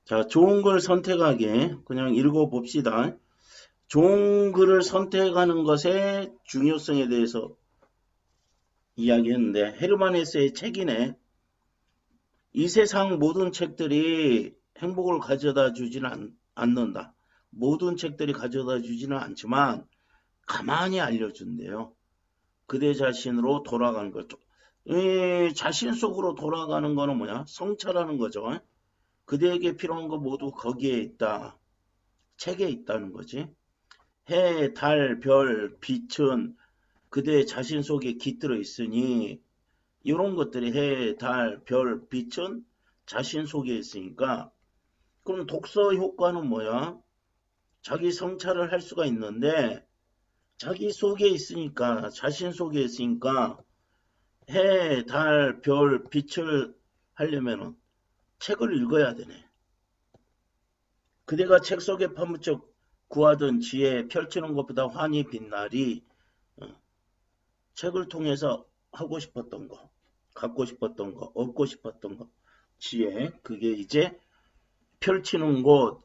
자, 좋은 걸 선택하게 그냥 읽어봅시다. 좋은 글을 선택하는 것의 중요성에 대해서 이야기했는데 헤르만 헤세의 책이네. 이 세상 모든 책들이 행복을 가져다 주지는 않는다. 모든 책들이 가져다 주지는 않지만 가만히 알려준대요. 그대 자신으로 돌아가는 거죠. 이 자신 속으로 돌아가는 거는 뭐냐? 성찰하는 거죠. 그대에게 필요한 거 모두 거기에 있다. 책에 있다는 거지. 해, 달, 별, 빛은 그대 자신 속에 깃들어 있으니 이런 것들이 해, 달, 별, 빛은 자신 속에 있으니까 그럼 독서 효과는 뭐야? 자기 성찰을 할 수가 있는데 자기 속에 있으니까 자신 속에 있으니까 해, 달, 별, 빛을 하려면은 책을 읽어야 되네. 그대가 책 속에 파묻혀 구하던 지혜 펼치는 것보다 환히 빛나리. 책을 통해서 하고 싶었던 거, 갖고 싶었던 거, 얻고 싶었던 거, 지혜, 그게 이제 펼치는 곳,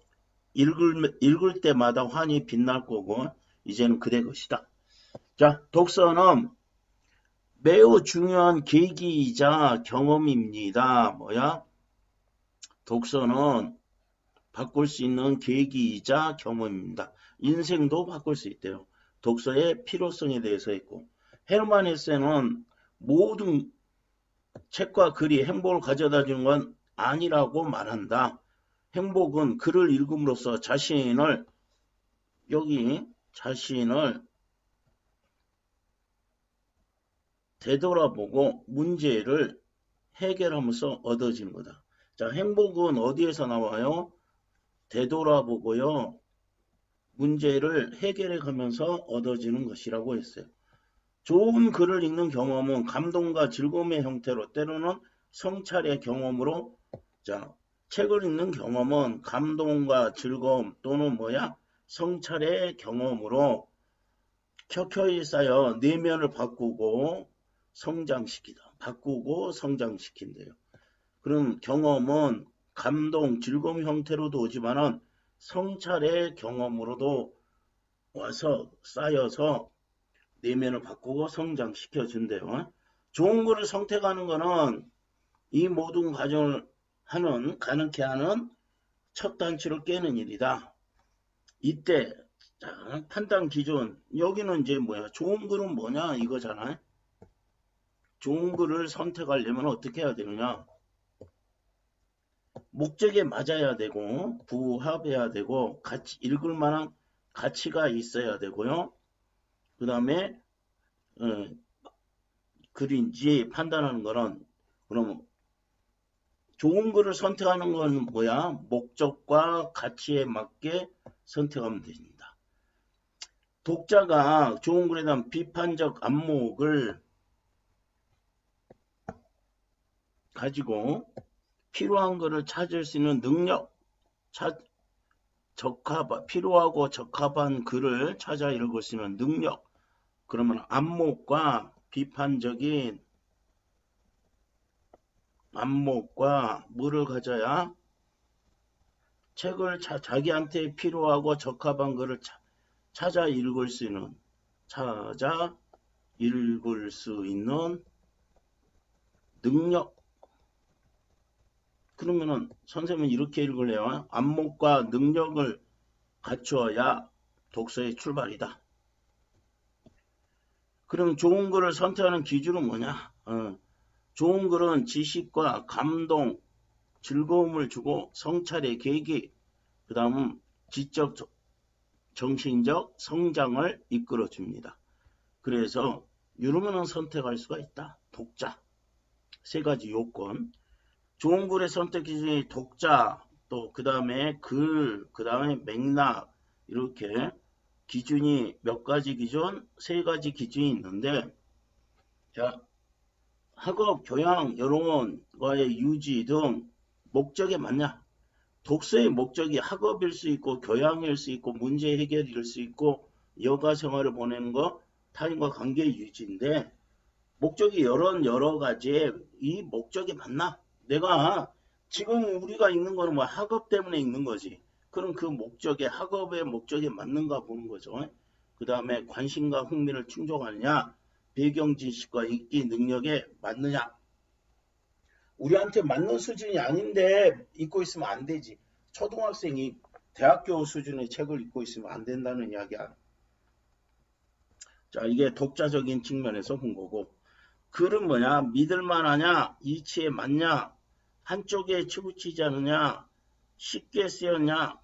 읽을 때마다 환히 빛날 거고, 이제는 그대 것이다. 자, 독서는 매우 중요한 계기이자 경험입니다. 뭐야? 독서는 바꿀 수 있는 계기이자 경험입니다. 인생도 바꿀 수 있대요. 독서의 필요성에 대해서 했고, 헤르만 헤세는 모든 책과 글이 행복을 가져다 주는 건 아니라고 말한다. 행복은 글을 읽음으로써 자신을 되돌아보고 문제를 해결하면서 얻어지는 거다. 자, 행복은 어디에서 나와요? 되돌아보고요. 문제를 해결해 가면서 얻어지는 것이라고 했어요. 좋은 글을 읽는 경험은 감동과 즐거움의 형태로 때로는 성찰의 경험으로 자 책을 읽는 경험은 감동과 즐거움 또는 뭐야 성찰의 경험으로 켜켜이 쌓여 내면을 바꾸고 성장시킨대요. 그럼 경험은 감동, 즐거움 형태로도 오지만은 성찰의 경험으로도 와서 쌓여서 내면을 바꾸고 성장시켜 준대요. 좋은 거를 선택하는 거는 이 모든 과정을 가능케 하는 첫 단추를 깨는 일이다. 이때 자, 판단 기준 여기는 이제 뭐야? 좋은 글은 뭐냐 이거잖아요. 좋은 글을 선택하려면 어떻게 해야 되느냐? 목적에 맞아야 되고 부합해야 되고 같이 읽을 만한 가치가 있어야 되고요. 그 다음에 글인지 판단하는 거는 그럼 좋은 글을 선택하는 건 뭐야? 목적과 가치에 맞게 선택하면 됩니다. 독자가 좋은 글에 대한 비판적 안목을 가지고 필요한 것을 찾을 수 있는 능력, 필요하고 적합한 글을 찾아 읽을 수 있는 능력, 그러면 안목과 뭐를 가져야 책을 자기한테 필요하고 적합한 글을 찾아 읽을 수 있는 능력. 그러면은 선생님은 이렇게 읽을래요. 안목과 능력을 갖추어야 독서의 출발이다. 그럼 좋은 글을 선택하는 기준은 뭐냐? 좋은 글은 지식과 감동, 즐거움을 주고 성찰의 계기, 그 다음은 지적, 정신적 성장을 이끌어 줍니다. 그래서 이러면 선택할 수가 있다. 독자. 세 가지 요건. 좋은 글의 선택 기준이 독자, 또 그 다음에 글, 그 다음에 맥락, 이렇게 기준이 몇 가지 기준? 세 가지 기준이 있는데, 자, 학업, 교양, 여론과의 유지 등 목적에 맞냐? 독서의 목적이 학업일 수 있고 교양일 수 있고 문제 해결일 수 있고 여가 생활을 보내는 거 타인과 관계 유지인데 목적이 여러 가지에 이 목적이 맞나? 내가 지금 우리가 읽는 거는 뭐 학업 때문에 읽는 거지. 그럼 그 목적에, 학업의 목적에 맞는가 보는 거죠. 그 다음에 관심과 흥미를 충족하느냐, 배경 지식과 읽기 능력에 맞느냐. 우리한테 맞는 수준이 아닌데 읽고 있으면 안 되지. 초등학생이 대학교 수준의 책을 읽고 있으면 안 된다는 이야기야. 자, 이게 독자적인 측면에서 본 거고. 글은 뭐냐? 믿을만하냐? 이치에 맞냐? 한쪽에 치우치지 않느냐? 쉽게 쓰였냐?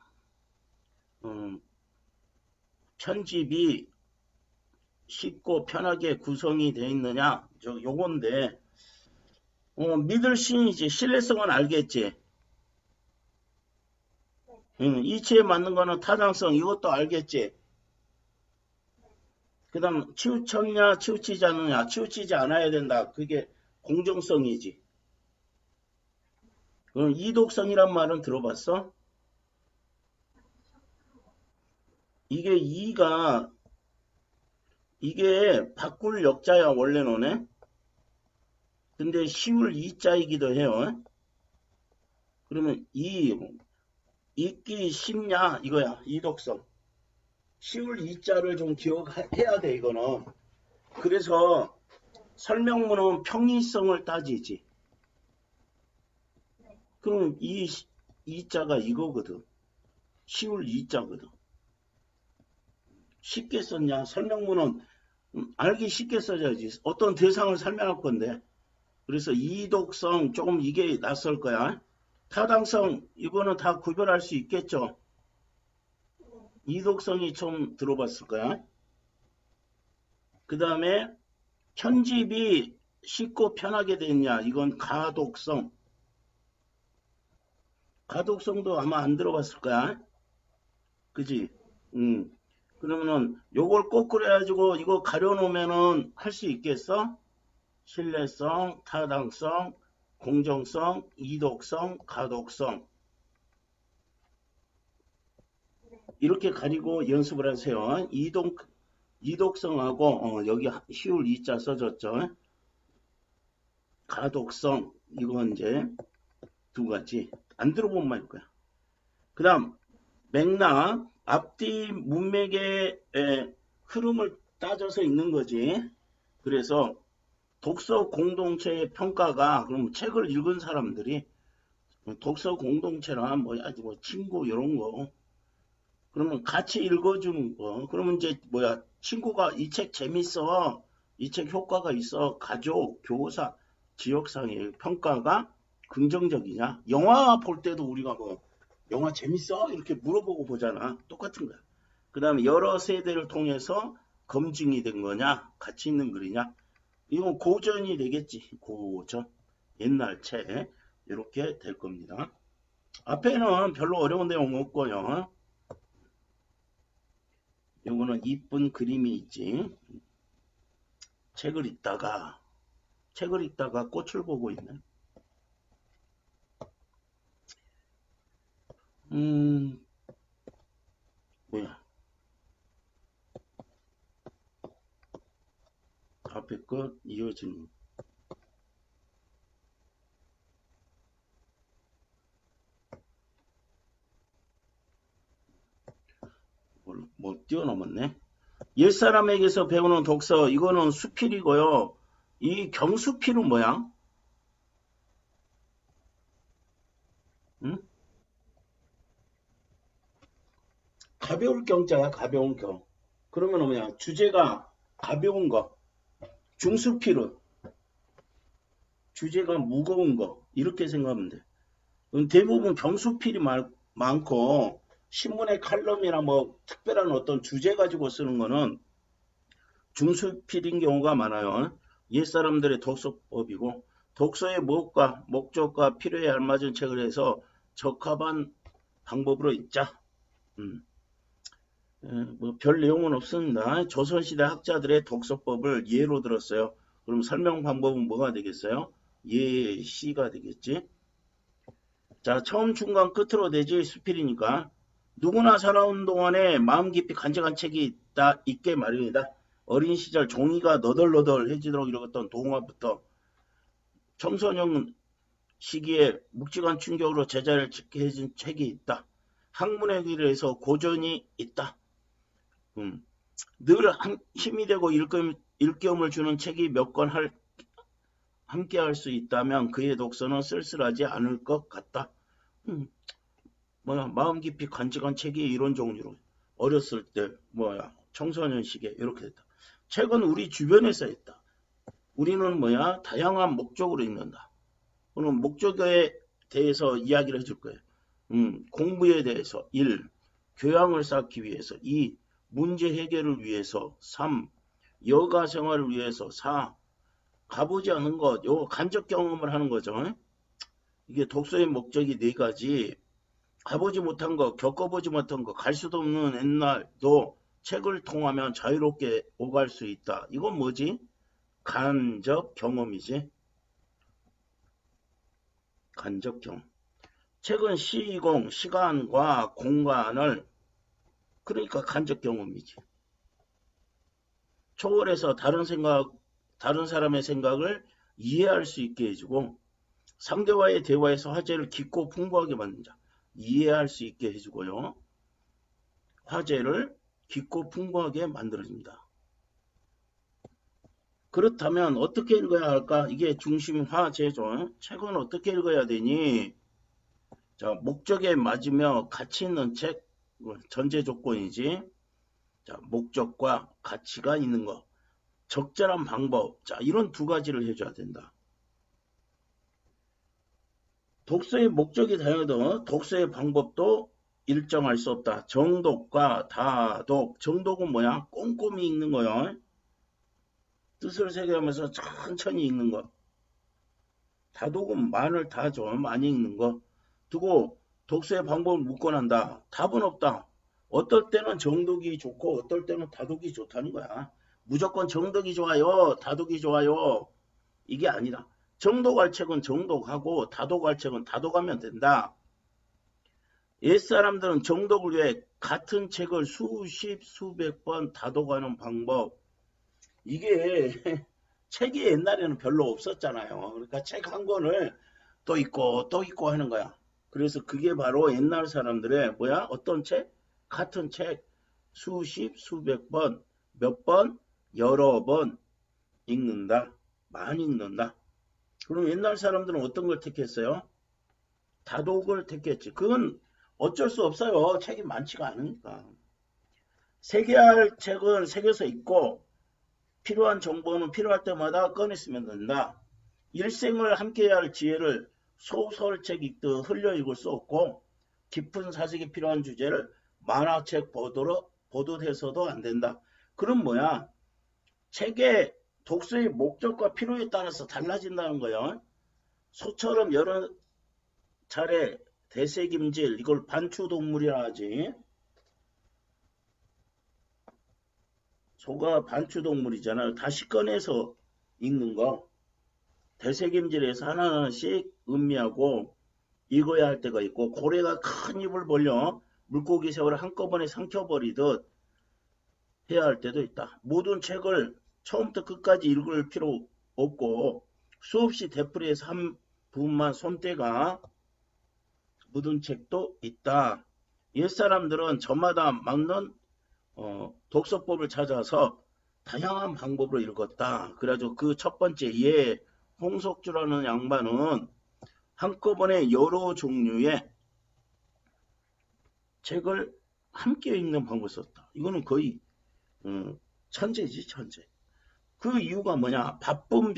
편집이 쉽고 편하게 구성이 되어 있느냐? 요건데 믿을 신이지. 신뢰성은 알겠지. 이치에 맞는 거는 타당성 이것도 알겠지. 그 다음 치우쳤냐 치우치지 않느냐. 치우치지 않아야 된다. 그게 공정성이지. 그럼 이독성이란 말은 들어봤어? 이게 이가 이게 바꿀 역자야 원래는. 근데 쉬울 이자이기도 해요. 그러면 읽기 쉽냐 이거야. 이독성. 쉬울 이자를 좀 기억해야 돼 이거는. 그래서 설명문은 평이성을 따지지. 그럼 이자가 이거거든. 쉬울 이자거든. 쉽게 썼냐? 설명문은 알기 쉽게 써야지. 어떤 대상을 설명할 건데. 그래서 이독성 조금 이게 낯설 거야. 타당성 이거는 다 구별할 수 있겠죠. 이독성이 좀 들어봤을 거야. 그 다음에 편집이 쉽고 편하게 됐냐. 이건 가독성. 가독성도 아마 안 들어봤을 거야. 그지? 그러면은 요걸 거꾸로 해가지고 이거 가려놓으면은 할 수 있겠어? 신뢰성, 타당성, 공정성, 이독성, 가독성. 이렇게 가리고 연습을 하세요. 이독성하고 여기 쉬울 이자 써졌죠. 가독성 이건 이제 두 가지. 안 들어본 말일 거야. 그 다음 맥락 앞뒤 문맥의 흐름을 따져서 읽는 거지. 그래서 독서 공동체의 평가가 그럼 책을 읽은 사람들이 독서 공동체란 뭐야 뭐 친구 이런 거 그러면 같이 읽어주는 거 그러면 이제 뭐야 친구가 이 책 재밌어 이 책 효과가 있어 가족 교사 지역상의 평가가 긍정적이냐 영화 볼 때도 우리가 뭐 영화 재밌어 이렇게 물어보고 보잖아 똑같은 거야. 그 다음에 여러 세대를 통해서 검증이 된 거냐 가치 있는 글이냐 이건 고전이 되겠지. 고전. 옛날 책. 이렇게 될 겁니다. 앞에는 별로 어려운 내용 없고요. 요거는 이쁜 그림이 있지. 책을 읽다가 꽃을 보고 있네. 뭐야. 앞에 것 이어지는 뭐 뛰어넘었네. 옛사람에게서 배우는 독서 이거는 수필이고요. 이 경수필은 뭐야? 응? 가벼울 경자야 가벼운 경. 그러면 뭐냐 주제가 가벼운 거. 중수필은 주제가 무거운 거 이렇게 생각하면 돼. 대부분 경수필이 많고 신문의 칼럼이나 뭐 특별한 어떤 주제 가지고 쓰는 거는 중수필인 경우가 많아요. 옛사람들의 독서법이고 독서의 무엇과 목적과 필요에 알맞은 책을 해서 적합한 방법으로 읽자. 뭐 별 내용은 없습니다. 조선시대 학자들의 독서법을 예로 들었어요. 그럼 설명 방법은 뭐가 되겠어요? 예시가 되겠지. 자, 처음 중간 끝으로 되지 수필이니까 누구나 살아온 동안에 마음 깊이 간직한 책이 있게 마련이다. 어린 시절 종이가 너덜너덜해지도록 읽었던 동화부터 청소년 시기에 묵직한 충격으로 제자를 지게 해준 책이 있다. 학문의 길에서 고전이 있다. 늘 힘이 되고 일감을 주는 책이 몇 권 함께 할 수 있다면 그의 독서는 쓸쓸하지 않을 것 같다. 마음 깊이 간직한 책이 이런 종류로 어렸을 때 청소년 시기에 이렇게 됐다. 책은 우리 주변에서 있다. 우리는 다양한 목적으로 읽는다. 그럼 목적에 대해서 이야기를 해줄 거예요. 공부에 대해서 1. 교양을 쌓기 위해서 2. 문제 해결을 위해서 3. 여가 생활을 위해서 4. 가보지 않은 것, 요 간접 경험을 하는 거죠. 이게 독서의 목적이 4가지. 가보지 못한 거, 겪어보지 못한 거, 갈 수도 없는 옛날도 책을 통하면 자유롭게 오갈 수 있다. 이건 뭐지? 간접 경험이지. 간접 경험. 책은 시간과 공간을, 그러니까 간접 경험이지. 초월해서 다른 사람의 생각을 이해할 수 있게 해주고, 상대와의 대화에서 화제를 깊고 풍부하게 만든다. 이해할 수 있게 해주고요. 화제를 깊고 풍부하게 만들어줍니다. 그렇다면 어떻게 읽어야 할까? 이게 중심 화제죠. 책은 어떻게 읽어야 되니? 자, 목적에 맞으며 가치 있는 책, 전제 조건이지. 자, 목적과 가치가 있는 거. 적절한 방법. 자, 이런 2가지를 해줘야 된다. 독서의 목적이 다양해도 독서의 방법도 일정할 수 없다. 정독과 다독. 정독은 뭐야? 꼼꼼히 읽는 거요. 뜻을 새겨가면서 천천히 읽는 거. 다독은 말을 다 좀 많이 읽는 거. 두고 독서의 방법을 묻곤한다. 답은 없다. 어떨 때는 정독이 좋고 어떨 때는 다독이 좋다는 거야. 무조건 정독이 좋아요. 다독이 좋아요. 이게 아니라 정독할 책은 정독하고 다독할 책은 다독하면 된다. 옛사람들은 정독을 위해 같은 책을 수백 번 다독하는 방법. 이게 책이 옛날에는 별로 없었잖아요. 그러니까 책 한 권을 또 읽고 하는 거야. 그래서 그게 바로 옛날 사람들의 어떤 책? 같은 책 수백 번, 몇 번, 여러 번 읽는다. 많이 읽는다. 그럼 옛날 사람들은 어떤 걸 택했어요? 다독을 택했지. 그건 어쩔 수 없어요. 책이 많지가 않으니까. 새겨할 책은 새겨서 읽고 필요한 정보는 필요할 때마다 꺼냈으면 된다. 일생을 함께해야 할 지혜를 소설책 읽듯 흘려 읽을 수 없고 깊은 사색이 필요한 주제를 만화책 보듯 해서도 안 된다. 그럼 책의 독서의 목적과 필요에 따라서 달라진다는 거예요. 소처럼 여러 차례 되새김질, 이걸 반추동물이라 하지. 소가 반추동물이잖아요. 다시 꺼내서 읽는 거. 되새김질해서 하나하나씩 음미하고 읽어야 할 때가 있고, 고래가 큰 입을 벌려 물고기 새우를 한꺼번에 삼켜버리듯 해야 할 때도 있다. 모든 책을 처음부터 끝까지 읽을 필요 없고 수없이 되풀이해서 한 부분만 손때가 묻은 책도 있다. 옛사람들은 저마다 맞는 독서법을 찾아서 다양한 방법으로 읽었다. 그래가지고 그 첫 번째 홍석주라는 양반은 한꺼번에 여러 종류의 책을 함께 읽는 방법을 썼다. 이거는 거의 천재지, 천재. 그 이유가 뭐냐? 바쁜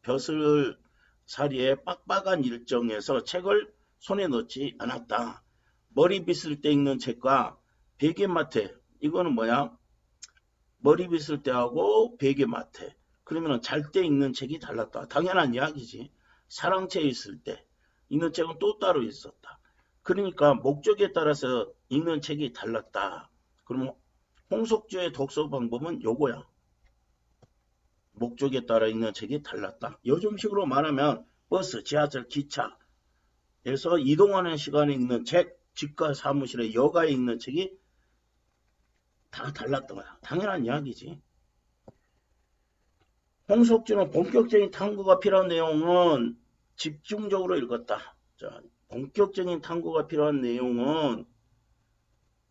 벼슬살이에 빡빡한 일정에서 책을 손에 넣지 않았다. 머리 빗을 때 읽는 책과 베개마테, 이거는 머리 빗을 때하고 베개마테. 그러면 잘 때 읽는 책이 달랐다. 당연한 이야기지. 사랑채에 있을 때 읽는 책은 또 따로 있었다. 그러니까 목적에 따라서 읽는 책이 달랐다. 그러면 홍석주의 독서 방법은 요거야. 목적에 따라 읽는 책이 달랐다. 요즘식으로 말하면 버스, 지하철, 기차에서 이동하는 시간에 읽는 책, 집과 사무실에 여가에 읽는 책이 다 달랐던 거야. 당연한 이야기지. 홍석주는 본격적인 탐구가 필요한 내용은 집중적으로 읽었다. 자, 본격적인 탐구가 필요한 내용은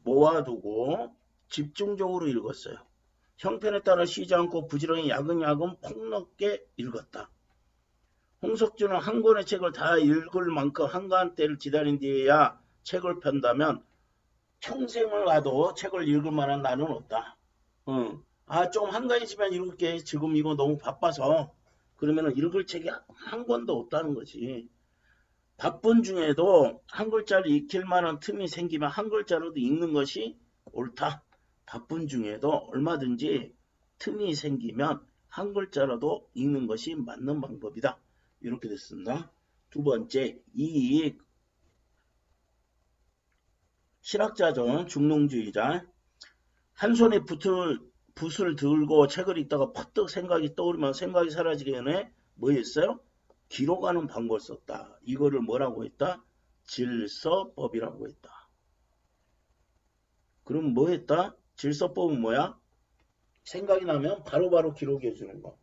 모아두고 집중적으로 읽었어요. 형편에 따라 쉬지 않고 부지런히 야금야금 폭넓게 읽었다. 홍석준은 한 권의 책을 다 읽을 만큼 한가한 때를 기다린 뒤에야 책을 편다면 평생을 가도 책을 읽을 만한 날은 없다. 좀 한가해지면 읽을게. 지금 이거 너무 바빠서. 그러면 읽을 책이 한 권도 없다는 거지. 바쁜 중에도 한 글자를 익힐 만한 틈이 생기면 한 글자로도 읽는 것이 옳다. 바쁜 중에도 얼마든지 틈이 생기면 한 글자라도 읽는 것이 맞는 방법이다. 이렇게 됐습니다. 두 번째, 이익. 실학자죠. 중농주의자. 한 손에 붓을 들고 책을 읽다가 퍼뜩 생각이 떠오르면 생각이 사라지기 전에 뭐 했어요? 기록하는 방법을 썼다. 이거를 뭐라고 했다? 질서법이라고 했다. 그럼 뭐 했다? 질서법은 뭐야? 생각이 나면 바로바로 기록해 주는 거.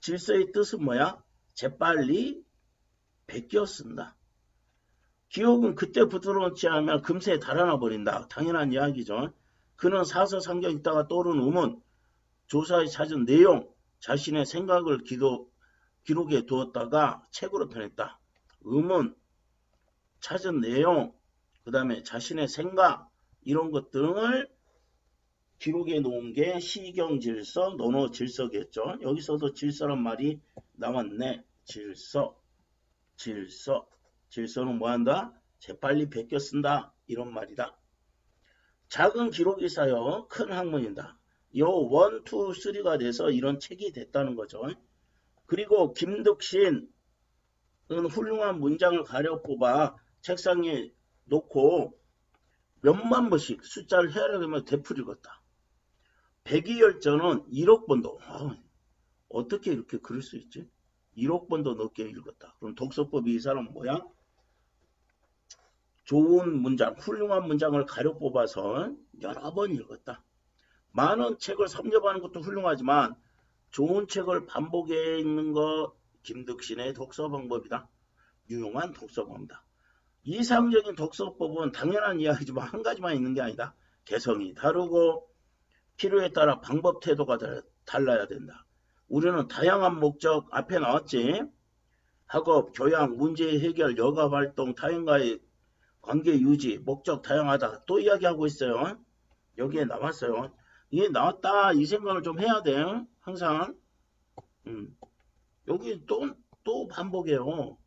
질서의 뜻은 뭐야? 재빨리 베껴 쓴다. 기억은 그때 부드러운지 않으면 금세 달아나 버린다. 당연한 이야기죠. 그는 사서상경 읽다가 떠오른 의문, 조사에 찾은 내용, 자신의 생각을 기록에 두었다가 책으로 펴냈다. 의문, 찾은 내용, 그 다음에 자신의 생각, 이런 것 등을 기록해 놓은 게 시경질서, 논어질서겠죠. 여기서도 질서란 말이 나왔네. 질서는 뭐한다? 재빨리 베껴 쓴다. 이런 말이다. 작은 기록이 쌓여 큰 학문이다. 요 1, 2, 3가 돼서 이런 책이 됐다는 거죠. 그리고 김득신은 훌륭한 문장을 가려 뽑아 책상에 놓고 몇만 번씩 숫자를 헤아려가며 되풀이 읽었다. 백이열전은 1억 번도. 어떻게 이렇게 그럴 수 있지? 1억 번도 넘게 읽었다. 그럼 독서법이 이 사람은 뭐야? 좋은 문장, 훌륭한 문장을 가려 뽑아서 여러 번 읽었다. 많은 책을 섭렵하는 것도 훌륭하지만 좋은 책을 반복해 읽는 거 김득신의 독서 방법이다. 유용한 독서 방법이다. 이상적인 독서법은 당연한 이야기지만 한 가지만 있는 게 아니다. 개성이 다르고 필요에 따라 방법 태도가 달라야 된다. 우리는 다양한 목적 앞에 나왔지. 학업, 교양, 문제 해결, 여가 활동, 타인과의 관계 유지, 목적 다양하다. 또 이야기하고 있어요. 여기에 나왔어요. 이게 나왔다. 이 생각을 좀 해야 돼. 항상. 여기 또 반복해요.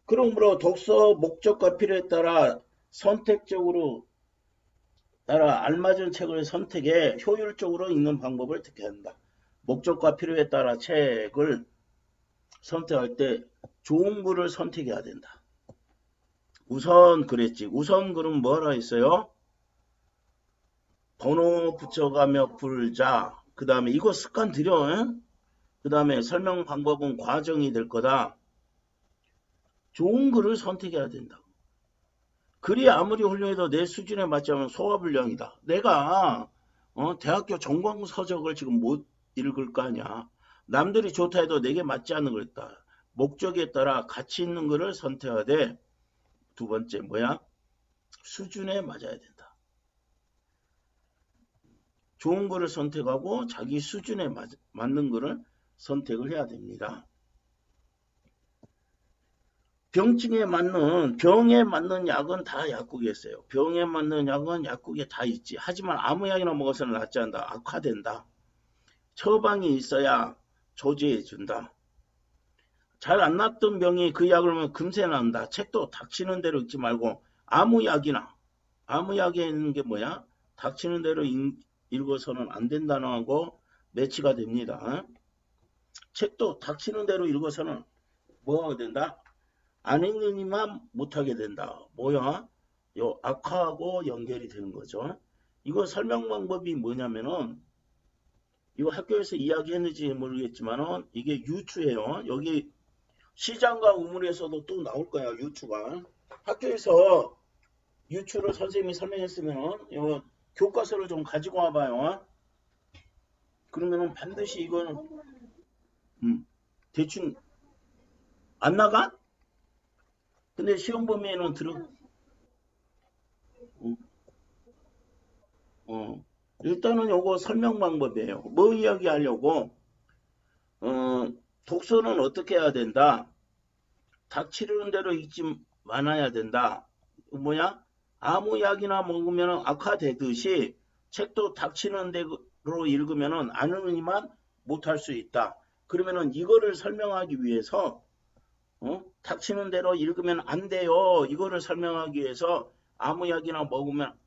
그러므로 독서 목적과 필요에 따라 선택적으로 알맞은 책을 선택해 효율적으로 읽는 방법을 택해야 한다. 목적과 필요에 따라 책을 선택할 때 좋은 글을 선택해야 된다. 우선 그랬지. 우선 글은 뭐라 했어요? 번호 붙여가며 풀자. 그 다음에 이거 습관 들여. 그 다음에 설명 방법은 과정이 될 거다. 좋은 글을 선택해야 된다. 글이 아무리 훌륭해도 내 수준에 맞지 않으면 소화불량이다. 내가 대학교 전공 서적을 지금 못 읽을 거 아니야. 남들이 좋다 해도 내게 맞지 않는 걸 있다. 목적에 따라 가치 있는 글을 선택하되 두 번째 뭐야? 수준에 맞아야 된다. 좋은 글을 선택하고 자기 수준에 맞는 글을 선택을 해야 됩니다. 병에 맞는 약은 다 약국에 있어요. 병에 맞는 약은 약국에 다 있지. 하지만 아무 약이나 먹어서는 낫지 않는다. 악화된다. 처방이 있어야 조제해 준다. 잘 안 낫던 병이 그 약을 먹으면 금세 난다. 책도 닥치는 대로 읽지 말고 아무 약에 있는 게 뭐야? 닥치는 대로 읽어서는 안 된다는 하고 매치가 됩니다. 책도 닥치는 대로 읽어서는 뭐가 된다? 안 읽으니만 못하게 된다. 뭐야? 요 악화하고 연결이 되는 거죠. 이거 설명 방법이 뭐냐면은 이거 학교에서 이야기했는지 모르겠지만은 이게 유추예요. 여기 시장과 우물에서도 또 나올 거야. 유추가. 학교에서 유추를 선생님이 설명했으면은 이거 교과서를 좀 가지고 와봐요. 그러면은 반드시 이거는 대충 안 나가? 근데 시험 범위에는 어, 어. 일단은 요거 설명 방법이에요. 뭐 이야기하려고 독서는 어떻게 해야 된다. 닥치는 대로 읽지 말아야 된다. 뭐야? 아무 약이나 먹으면 악화되듯이 책도 닥치는 대로 읽으면 아는 이만 못할 수 있다. 그러면은 이거를 설명하기 위해서 닥치는 대로 읽으면 안 돼요. 이거를 설명하기 위해서 아무 약이나 먹으면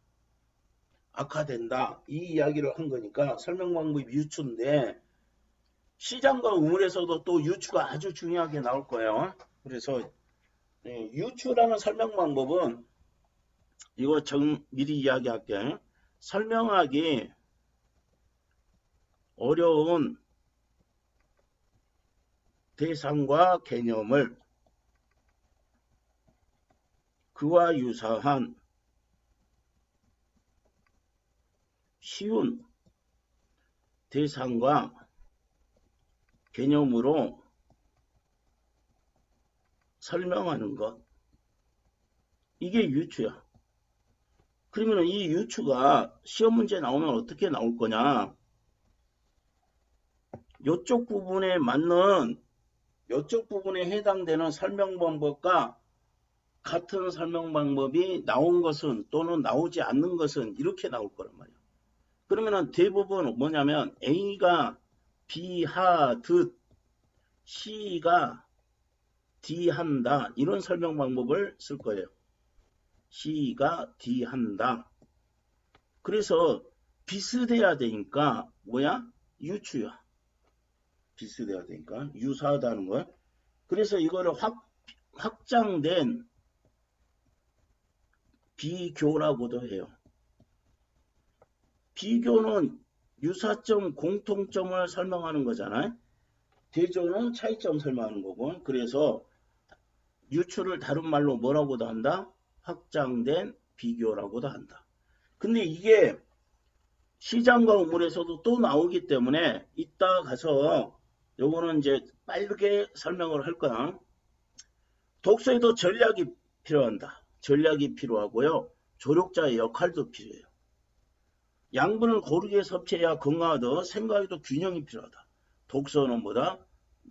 악화된다. 이 이야기를 한 거니까 설명 방법이 유추인데 시장과 우물에서도 또 유추가 아주 중요하게 나올 거예요. 그래서 유추라는 설명 방법은 이거 미리 이야기할게. 설명하기 어려운 대상과 개념을 그와 유사한 쉬운 대상과 개념으로 설명하는 것. 이게 유추야. 그러면 이 유추가 시험 문제 나오면 어떻게 나올 거냐? 이쪽 부분에 맞는, 이쪽 부분에 해당되는 설명 방법과 같은 설명 방법이 나온 것은 또는 나오지 않는 것은 이렇게 나올 거란 말이야. 그러면은 대부분 뭐냐면 A가 B 하듯 C가 D 한다. 이런 설명 방법을 쓸 거예요. C가 D 한다. 그래서 비슷해야 되니까 뭐야? 유추야. 비슷해야 되니까 유사하다는 거야. 그래서 이거를 확장된 비교라고도 해요. 비교는 유사점, 공통점을 설명하는 거잖아요. 대조는 차이점 설명하는 거고. 그래서 유추를 다른 말로 뭐라고도 한다? 확장된 비교라고도 한다. 근데 이게 시장과 우물에서도 또 나오기 때문에 이따 가서 요거는 이제 빠르게 설명을 할 거야. 독서에도 전략이 필요한다. 전략이 필요하고요. 조력자의 역할도 필요해요. 양분을 고르게 섭취해야 건강하다. 생각에도 균형이 필요하다. 독서는 뭐다?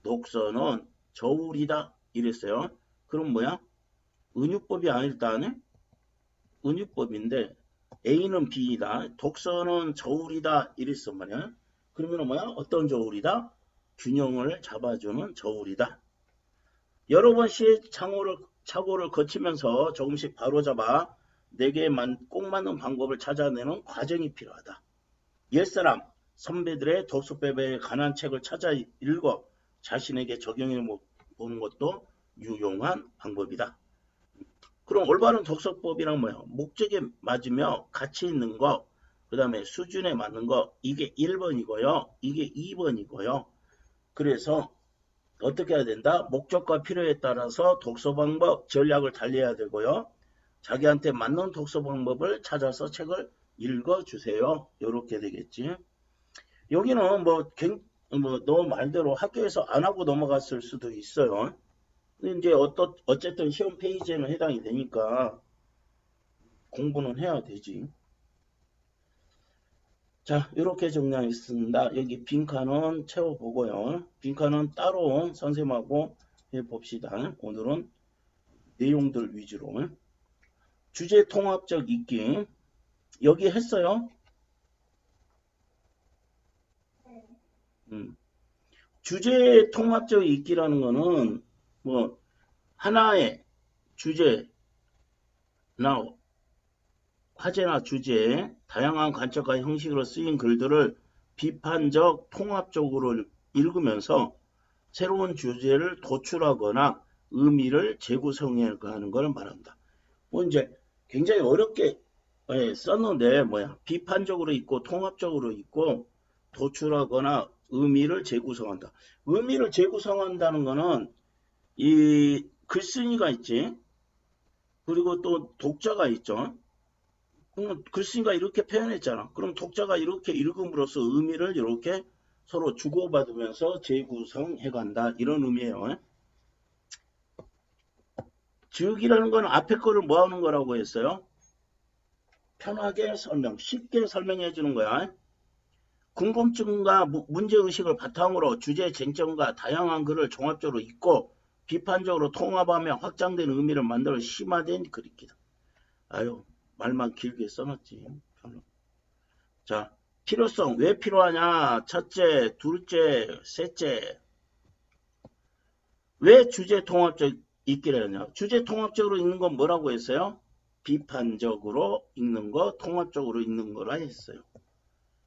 독서는 저울이다. 이랬어요. 그럼 뭐야? 은유법이 아닐다네? 은유법인데 A는 B이다. 독서는 저울이다. 이랬단 말이야. 그러면 뭐야? 어떤 저울이다? 균형을 잡아주는 저울이다. 여러 번씩 착오를 거치면서 조금씩 바로잡아 내게 꼭 맞는 방법을 찾아내는 과정이 필요하다. 옛사람, 선배들의 독서법에 관한 책을 찾아 읽어 자신에게 적용해 보는 것도 유용한 방법이다. 그럼 올바른 독서법이란 뭐예요? 목적에 맞으며 가치 있는 거, 그 다음에 수준에 맞는 거, 이게 1번이고요. 이게 2번이고요. 그래서 어떻게 해야 된다? 목적과 필요에 따라서 독서 방법, 전략을 달리해야 되고요. 자기한테 맞는 독서 방법을 찾아서 책을 읽어주세요. 이렇게 되겠지. 여기는 너 말대로 학교에서 안 하고 넘어갔을 수도 있어요. 근데 이제 어쨌든 시험 페이지에는 해당이 되니까 공부는 해야 되지. 자, 이렇게 정리하겠습니다. 여기 빈칸은 채워보고요. 빈칸은 따로 선생님하고 해봅시다. 오늘은 내용들 위주로. 주제 통합적 읽기. 여기 했어요? 주제 통합적 읽기라는 거는 뭐 하나의 주제나 화제나 주제에 다양한 관점과 형식으로 쓰인 글들을 비판적 통합적으로 읽으면서 새로운 주제를 도출하거나 의미를 재구성하는 것을 말한다. 뭐 이제 굉장히 어렵게 썼는데 비판적으로 있고 통합적으로 있고 도출하거나 의미를 재구성한다. 의미를 재구성한다는 거는 이 글쓴이가 있지. 그리고 또 독자가 있죠. 그럼 글씨가 이렇게 표현했잖아. 그럼 독자가 이렇게 읽음으로써 의미를 이렇게 서로 주고받으면서 재구성해간다. 이런 의미예요. 즉이라는 건 앞에 거를 뭐 하는 거라고 했어요? 편하게 설명, 쉽게 설명해 주는 거야. 궁금증과 문제의식을 바탕으로 주제 쟁점과 다양한 글을 종합적으로 읽고 비판적으로 통합하며 확장된 의미를 만들어 심화된 글이기다. 아유, 말만 길게 써놨지. 자, 필요성. 왜 필요하냐? 첫째, 둘째, 셋째. 왜 주제 통합적 읽기를 하냐? 주제 통합적으로 읽는 건 뭐라고 했어요? 비판적으로 읽는 거, 통합적으로 읽는 거라 했어요.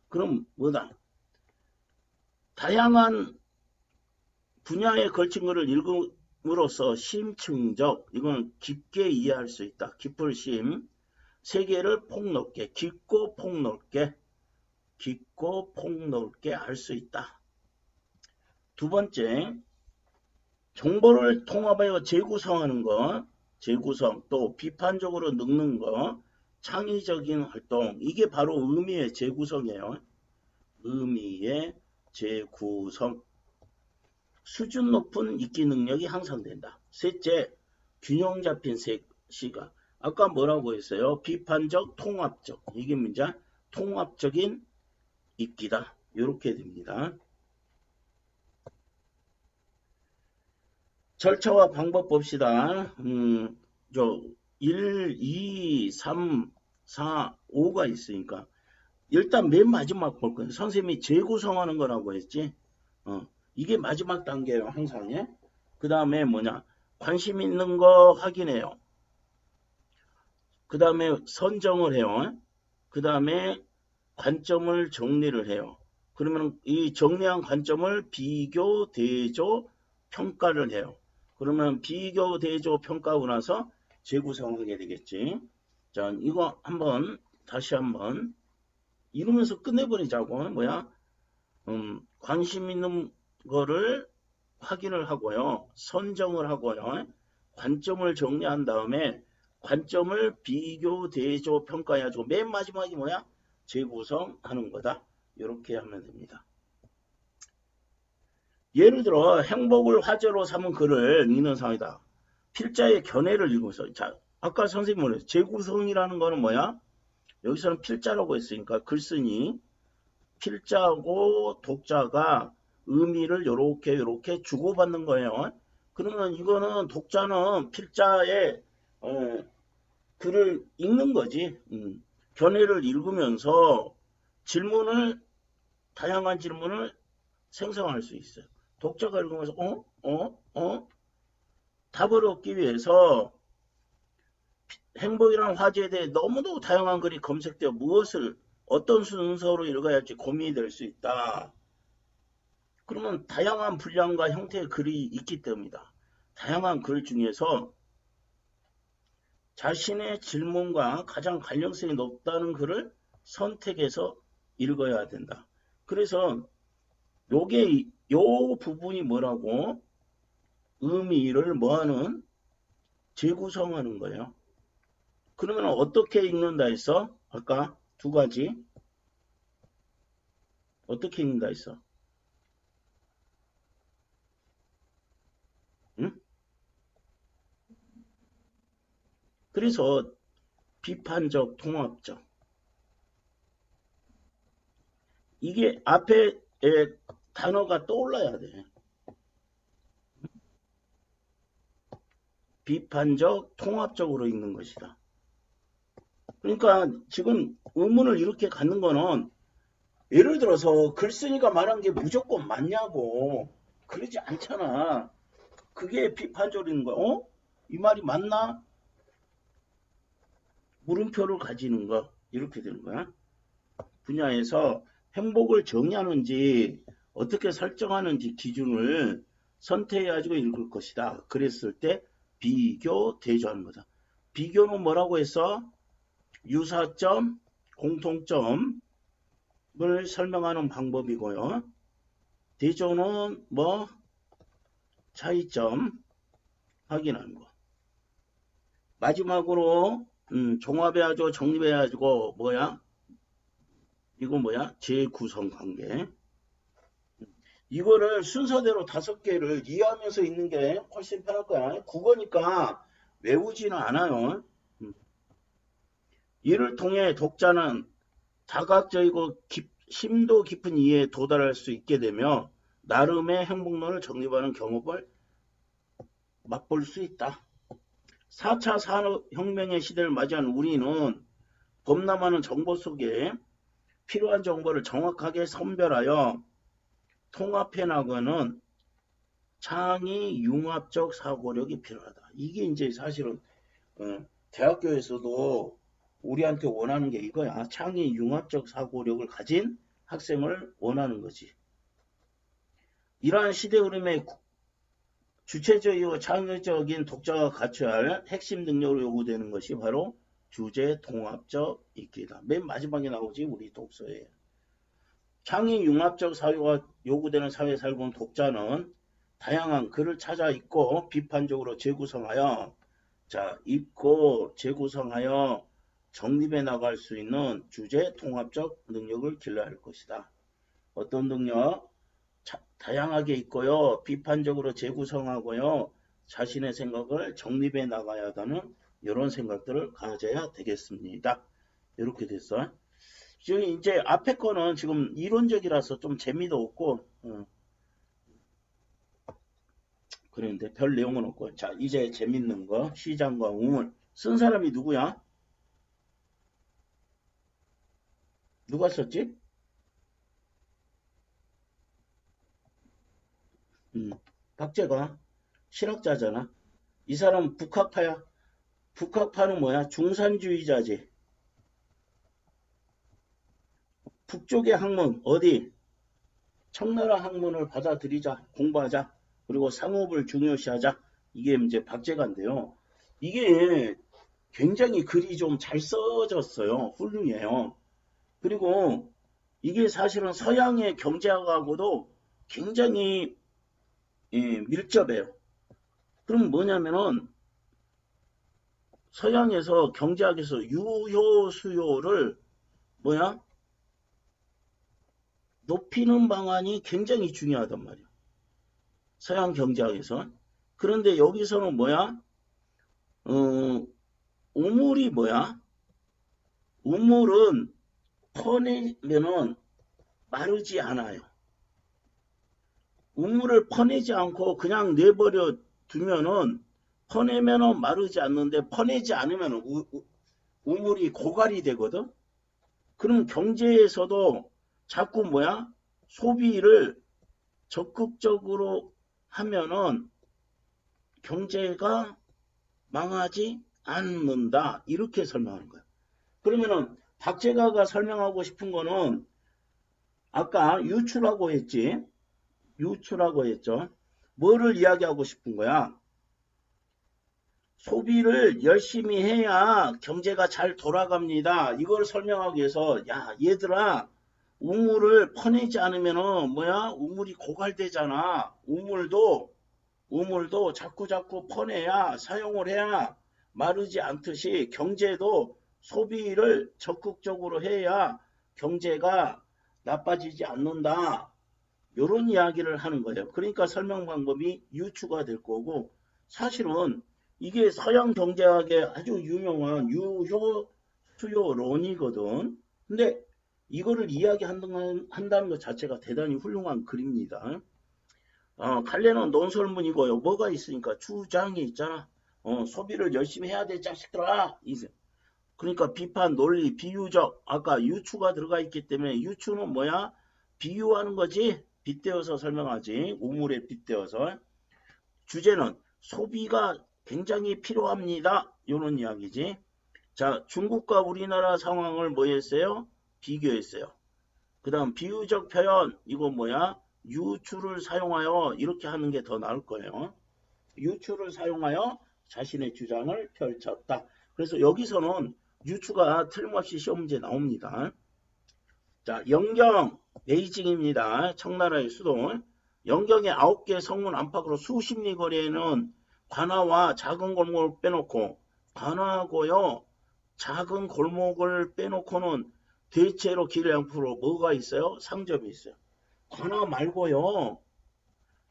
그럼 뭐다? 다양한 분야에 걸친 것을 읽음으로써 심층적, 이건 깊게 이해할 수 있다. 깊을 심. 세계를 폭넓게, 깊고 폭넓게 알 수 있다. 두 번째, 정보를 통합하여 재구성하는 것, 재구성, 또 비판적으로 늙는 것, 창의적인 활동, 이게 바로 의미의 재구성이에요. 의미의 재구성. 수준 높은 읽기 능력이 향상된다. 셋째, 균형 잡힌 시각. 아까 뭐라고 했어요? 비판적, 통합적. 이게 문제 통합적인 읽기다. 이렇게 됩니다. 절차와 방법 봅시다. 1, 2, 3, 4, 5가 있으니까 일단 맨 마지막 볼 거예요. 선생님이 재구성하는 거라고 했지. 이게 마지막 단계예요. 항상. 예? 그 다음에 뭐냐. 관심 있는 거 확인해요. 그 다음에 선정을 해요. 그 다음에 관점을 정리를 해요. 그러면 이 정리한 관점을 비교, 대조, 평가를 해요. 그러면 비교, 대조, 평가하고 나서 재구성하게 되겠지. 자, 이거 한번 다시 한번 이러면서 끝내버리자고. 뭐야? 관심 있는 거를 확인을 하고요. 선정을 하고요. 관점을 정리한 다음에 관점을 비교, 대조, 평가해가지고 맨 마지막이 뭐야? 재구성하는 거다. 이렇게 하면 됩니다. 예를 들어 행복을 화제로 삼은 글을 읽는 상황이다. 필자의 견해를 읽어서 자, 아까 선생님이 말했어요. 재구성이라는 거는 뭐야? 여기서는 필자라고 했으니까 글쓴이 필자하고 독자가 의미를 요렇게 주고받는 거예요. 그러면 이거는 독자는 필자의 글을 읽는 거지. 견해를 읽으면서 다양한 질문을 생성할 수 있어요. 독자가 읽으면서 답을 얻기 위해서 행복이라는 화제에 대해 너무도 다양한 글이 검색되어 어떤 순서로 읽어야 할지 고민이 될 수 있다. 그러면 다양한 분량과 형태의 글이 있기 때문이다. 다양한 글 중에서 자신의 질문과 가장 관련성이 높다는 글을 선택해서 읽어야 된다. 그래서 요 부분이 뭐라고? 의미를 뭐하는? 재구성하는 거예요. 그러면 어떻게 읽는다 했어? 아까 두 가지. 어떻게 읽는다 했어? 응? 그래서 비판적, 통합적. 이게 앞에 단어가 떠올라야 돼. 비판적, 통합적으로 읽는 것이다. 그러니까 지금 의문을 이렇게 갖는 거는 예를 들어서 글쓴이가 말한 게 무조건 맞냐고. 그러지 않잖아. 그게 비판적으로 읽는 거야. 이 말이 맞나? 물음표를 가지는 거. 이렇게 되는 거야. 분야에서 행복을 정의하는지 어떻게 설정하는지 기준을 선택해가지고 읽을 것이다. 그랬을 때 비교, 대조하는 거다. 비교는 뭐라고 했어? 유사점, 공통점을 설명하는 방법이고요. 대조는 차이점 확인하는 거. 마지막으로 종합해가지고 정립해가지고 뭐야? 이거 뭐야? 재구성 관계. 이거를 순서대로 5개를 이해하면서 있는 게 훨씬 편할 거야. 국어니까 외우지는 않아요. 이를 통해 독자는 다각적이고 심도 깊은 이해에 도달할 수 있게 되며 나름의 행복론을 정립하는 경험을 맛볼 수 있다. 4차 산업혁명의 시대를 맞이한 우리는 범람하는 정보 속에 필요한 정보를 정확하게 선별하여 통합해 나가는 창의 융합적 사고력이 필요하다. 이게 이제 사실은 대학교에서도 우리한테 원하는 게 이거야. 창의 융합적 사고력을 가진 학생을 원하는 거지. 이러한 시대 흐름에 주체적이고 창의적인 독자가 갖춰야 할 핵심 능력으로 요구되는 것이 바로 주제 통합적 읽기다. 맨 마지막에 나오지 우리 독서에. 창의 융합적 사고가 요구되는 사회에 살고 있는 독자는 다양한 글을 찾아 읽고 비판적으로 재구성하여 읽고 재구성하여 정립해 나갈 수 있는 주제 통합적 능력을 길러야 할 것이다. 어떤 능력? 다양하게 읽고요. 비판적으로 재구성하고요. 자신의 생각을 정립해 나가야 하다는 이런 생각들을 가져야 되겠습니다. 이렇게 됐어. 지금 이제 앞에 거는 지금 이론적이라서 좀 재미도 없고 그런데 별 내용은 없고. 자, 이제 재밌는 거. 시장과 우물. 쓴 사람이 누구야? 누가 썼지? 박제가 실학자잖아. 이 사람은 북학파야. 북학파는 뭐야? 중산주의자지. 북쪽의 학문 어디? 청나라 학문을 받아들이자. 공부하자. 그리고 상업을 중요시하자. 이게 이제 박제가인데요. 이게 굉장히 글이 좀 잘 써졌어요. 훌륭해요. 그리고 이게 사실은 서양의 경제학하고도 굉장히 밀접해요. 그럼 뭐냐면은 서양에서 경제학에서 유효 수요를 높이는 방안이 굉장히 중요하단 말이야. 서양 경제학에서. 그런데 여기서는 우물이 우물은 퍼내면은 마르지 않아요. 우물을 퍼내지 않고 그냥 내버려 두면은 퍼내면은 마르지 않는데 퍼내지 않으면 우물이 고갈이 되거든. 그럼 경제에서도 자꾸 소비를 적극적으로 하면은 경제가 망하지 않는다. 이렇게 설명하는 거야. 그러면은 박제가가 설명하고 싶은 거는 아까 유추라고 했지. 유추라고 했죠. 뭐를 이야기하고 싶은 거야? 소비를 열심히 해야 경제가 잘 돌아갑니다. 이걸 설명하기 위해서 야 얘들아 우물을 퍼내지 않으면은 우물이 고갈되잖아. 우물도 자꾸 퍼내야 사용을 해야 마르지 않듯이 경제도 소비를 적극적으로 해야 경제가 나빠지지 않는다. 이런 이야기를 하는 거예요. 그러니까 설명 방법이 유추가 될 거고 사실은 이게 서양 경제학의 아주 유명한 유효 수요론이거든. 근데 이거를 이야기한다는 것 자체가 대단히 훌륭한 글입니다. 갈래는 논설문이고요. 뭐가 있으니까 주장이 있잖아. 소비를 열심히 해야 돼 자식들아. 그러니까 비판, 논리, 비유적. 아까 유추가 들어가 있기 때문에 유추는 비유하는 거지. 빗대어서 설명하지. 우물에 빗대어서. 주제는 소비가 굉장히 필요합니다. 이런 이야기지. 자, 중국과 우리나라 상황을 뭐 했어요? 비교했어요. 그 다음 비유적 표현. 이거 유추를 사용하여 이렇게 하는 게 더 나을 거예요. 유추를 사용하여 자신의 주장을 펼쳤다. 그래서 여기서는 유추가 틀림없이 시험 문제 나옵니다. 자, 영경 베이징입니다. 청나라의 수도. 영경의 9개 성문 안팎으로 수십 리 거리에는 관아와 작은 골목을 빼놓고 관하고요. 작은 골목을 빼놓고는 대체로 길 양쪽으로 뭐가 있어요? 상점이 있어요. 관하 말고요.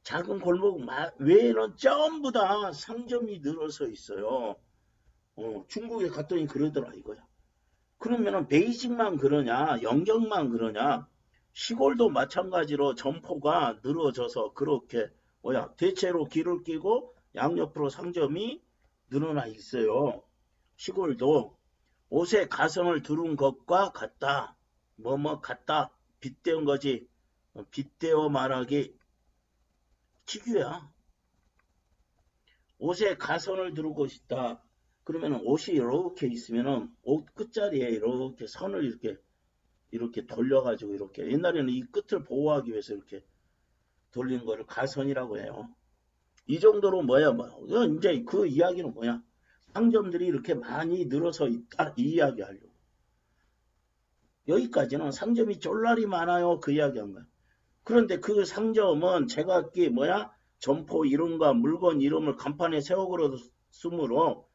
작은 골목 외에는 전부 다 상점이 늘어서 있어요. 중국에 갔더니 그러더라 이거야. 그러면은 베이징만 그러냐, 영경만 그러냐, 시골도 마찬가지로 점포가 늘어져서 그렇게 대체로 길을 끼고 양옆으로 상점이 늘어나 있어요. 시골도 옷에 가성을 두른 것과 같다. 같다. 빗대은 거지. 빗대어 말하기 기규야. 옷에 가선을 두르고 싶다. 그러면 옷이 이렇게 있으면은 옷 끝자리에 이렇게 선을 이렇게 돌려가지고 이렇게 옛날에는 이 끝을 보호하기 위해서 이렇게 돌린 거를 가선이라고 해요. 이 정도로 이제 그 이야기는 뭐야? 상점들이 이렇게 많이 늘어서 있다 이 이야기 하려고. 여기까지는 상점이 쫄라리 많아요 그 이야기한 거야. 그런데 그 상점은 제각기 점포 이름과 물건 이름을 간판에 세워걸어 쓰므로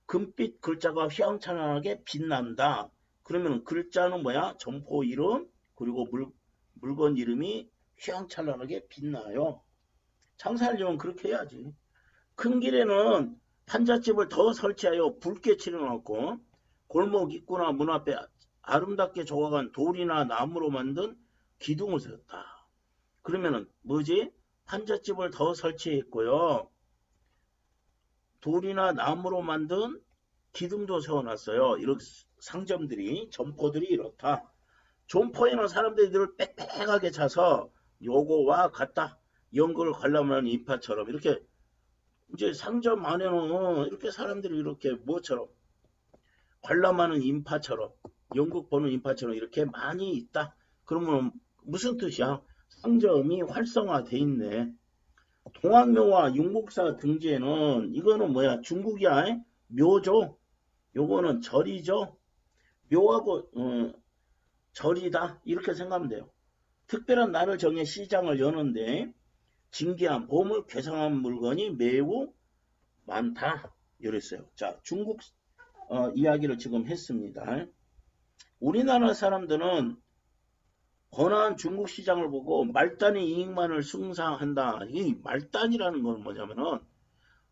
금빛 글자가 휘황찬란하게 빛난다. 그러면 글자는 점포 이름 그리고 물건 이름이 휘황찬란하게 빛나요. 장사하려면 그렇게 해야지. 큰 길에는 판잣집을 더 설치하여 붉게 칠해놓고 골목 입구나 문 앞에 아름답게 조각한 돌이나 나무로 만든 기둥을 세웠다. 그러면은 판잣집을 더 설치했고요. 돌이나 나무로 만든 기둥도 세워놨어요. 이렇게 상점들이, 점포들이 이렇다. 점포에는 사람들이 늘 빽빽하게 차서 요거와 같다. 연극을 관람하는 인파처럼 이렇게 이제 상점 안에는 이렇게 사람들이 이렇게 뭐처럼 관람하는 인파처럼 연극 보는 인파처럼 이렇게 많이 있다. 그러면 무슨 뜻이야? 상점이 활성화돼 있네. 동학묘와 윤국사 등지에는 이거는 중국이야. 묘죠. 요거는 절이죠. 묘하고 절이다. 이렇게 생각하면 돼요. 특별한 날을 정해 시장을 여는데 진귀한 보물, 괴상한 물건이 매우 많다. 이랬어요. 자, 중국 이야기를 지금 했습니다. 우리나라 사람들은 번화한 중국 시장을 보고 말단의 이익만을 숭상한다. 이 말단이라는 건 뭐냐면은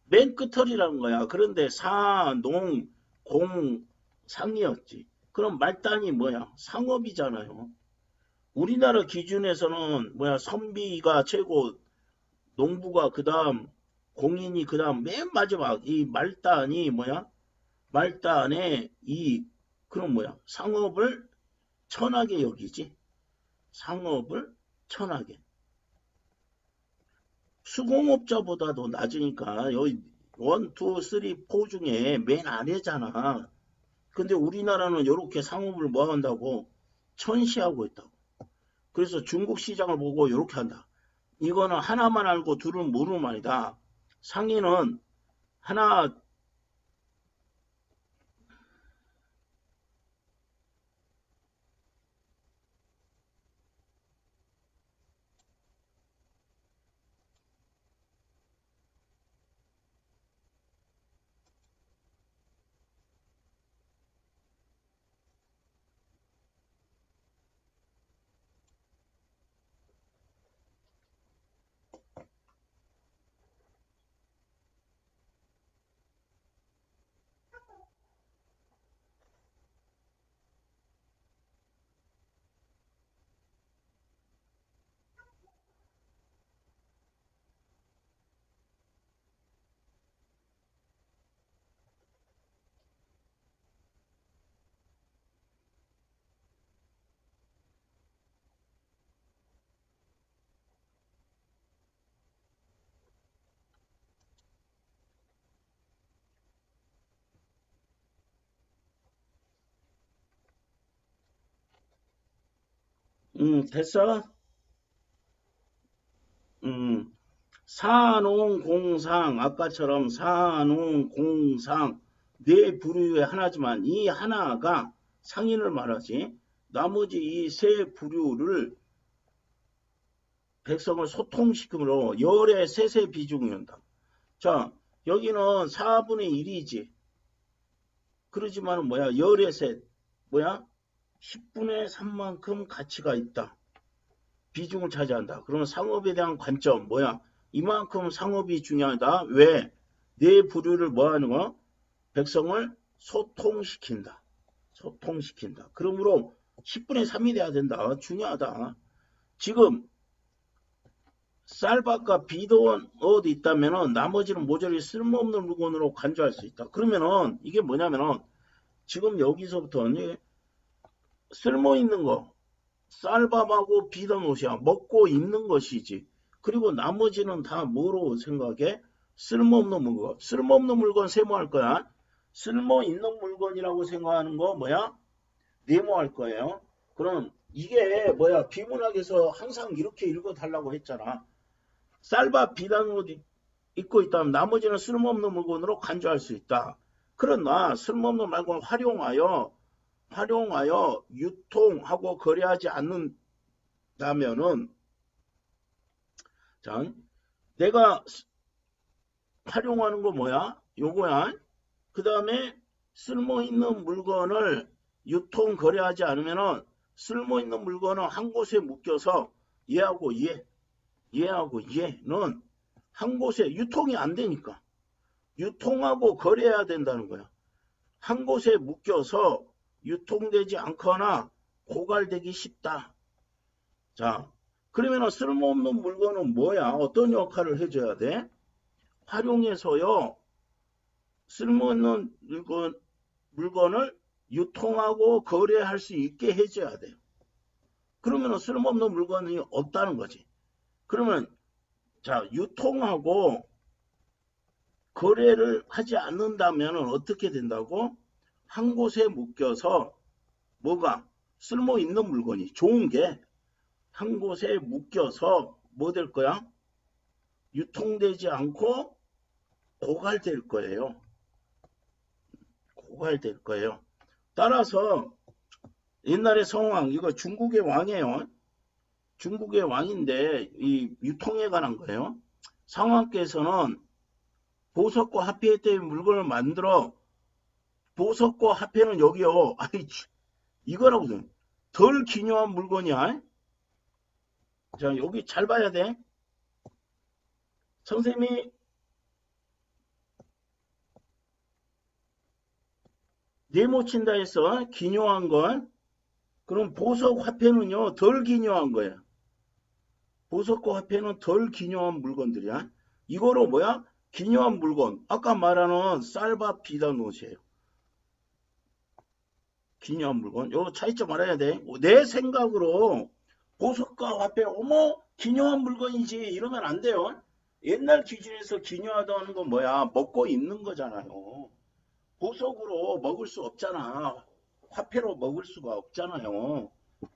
맨 끝털이라는 거야. 그런데 사, 농, 공, 상이었지. 그럼 말단이 상업이잖아요. 우리나라 기준에서는 선비가 최고, 농부가 그 다음, 공인이 그 다음, 맨 마지막 이 말단이 말단의 그럼 상업을 천하게 여기지. 상업을 천하게. 수공업자보다도 낮으니까 여기 1, 2, 3, 4 중에 맨 아래잖아. 근데 우리나라는 이렇게 상업을 한다고 천시하고 있다고. 그래서 중국 시장을 보고 이렇게 한다. 이거는 하나만 알고 둘은 모르는 말이다. 상인은 하나 됐어? 사농공상 아까처럼 사농공상 네 부류의 하나지만 이 하나가 상인을 말하지 나머지 이 세 부류를 백성을 소통시킴으로 열의 세세 비중이 온다. 자 여기는 4분의 1이지 그러지만 뭐야? 열의 셋. 뭐야? 10분의 3만큼 가치가 있다. 비중을 차지한다. 그러면 상업에 대한 관점 뭐야? 이만큼 상업이 중요하다. 왜? 내 부류를 뭐 하는 거? 백성을 소통시킨다. 소통시킨다. 그러므로 10분의 3이 돼야 된다. 중요하다. 지금 쌀밥과 비돈 어디 있다면은 나머지는 모조리 쓸모없는 물건으로 간주할 수 있다. 그러면은 이게 뭐냐면은 지금 여기서부터는 쓸모 있는 거 쌀밥하고 비던 옷이야. 먹고 입는 것이지. 그리고 나머지는 다 뭐로 생각해? 쓸모없는 물건. 쓸모없는 물건 세모할 거야. 쓸모 있는 물건이라고 생각하는 거 뭐야? 네모할 거예요. 그럼 이게 뭐야? 비문학에서 항상 이렇게 읽어달라고 했잖아. 쌀밥 비단 옷 입고 있다면 나머지는 쓸모없는 물건으로 간주할 수 있다. 그러나 쓸모없는 물건을 활용하여 유통하고 거래하지 않는다면은 자, 내가 활용하는 거 뭐야? 요거야. 그 다음에 쓸모있는 물건을 유통 거래하지 않으면은 쓸모있는 물건은 한 곳에 묶여서 얘하고 얘는 한 곳에 유통이 안 되니까 유통하고 거래해야 된다는 거야. 한 곳에 묶여서 유통되지 않거나 고갈되기 쉽다. 자, 그러면 쓸모없는 물건은 뭐야? 어떤 역할을 해줘야 돼? 활용해서요. 쓸모없는 물건을 유통하고 거래할 수 있게 해줘야 돼요. 그러면 쓸모없는 물건이 없다는 거지. 그러면 자, 유통하고 거래를 하지 않는다면 어떻게 된다고? 한 곳에 묶여서 뭐가 쓸모 있는 물건이 좋은 게 한 곳에 묶여서 뭐 될 거야? 유통되지 않고 고갈될 거예요. 고갈될 거예요. 따라서 옛날에 성왕 이거 중국의 왕이에요. 중국의 왕인데 이 유통에 관한 거예요. 성왕께서는 보석과 화폐 때문에 물건을 만들어 보석과 화폐는 여기요. 아이 이거라고 덜 기묘한 물건이야. 자 여기 잘 봐야 돼. 선생님이 네모친다 해서 기묘한 건 그럼 보석 화폐는요 덜 기묘한 거야. 보석과 화폐는 덜 기묘한 물건들이야. 이거로 뭐야? 기묘한 물건. 아까 말하는 쌀밥 비단 옷이에요. 기묘한 물건. 요 차이점 알아야 돼. 내 생각으로 보석과 화폐 어머 기묘한 물건이지 이러면 안 돼요. 옛날 기준에서 기묘하다는 건 뭐야? 먹고 입는 거잖아요. 보석으로 먹을 수 없잖아. 화폐로 먹을 수가 없잖아요.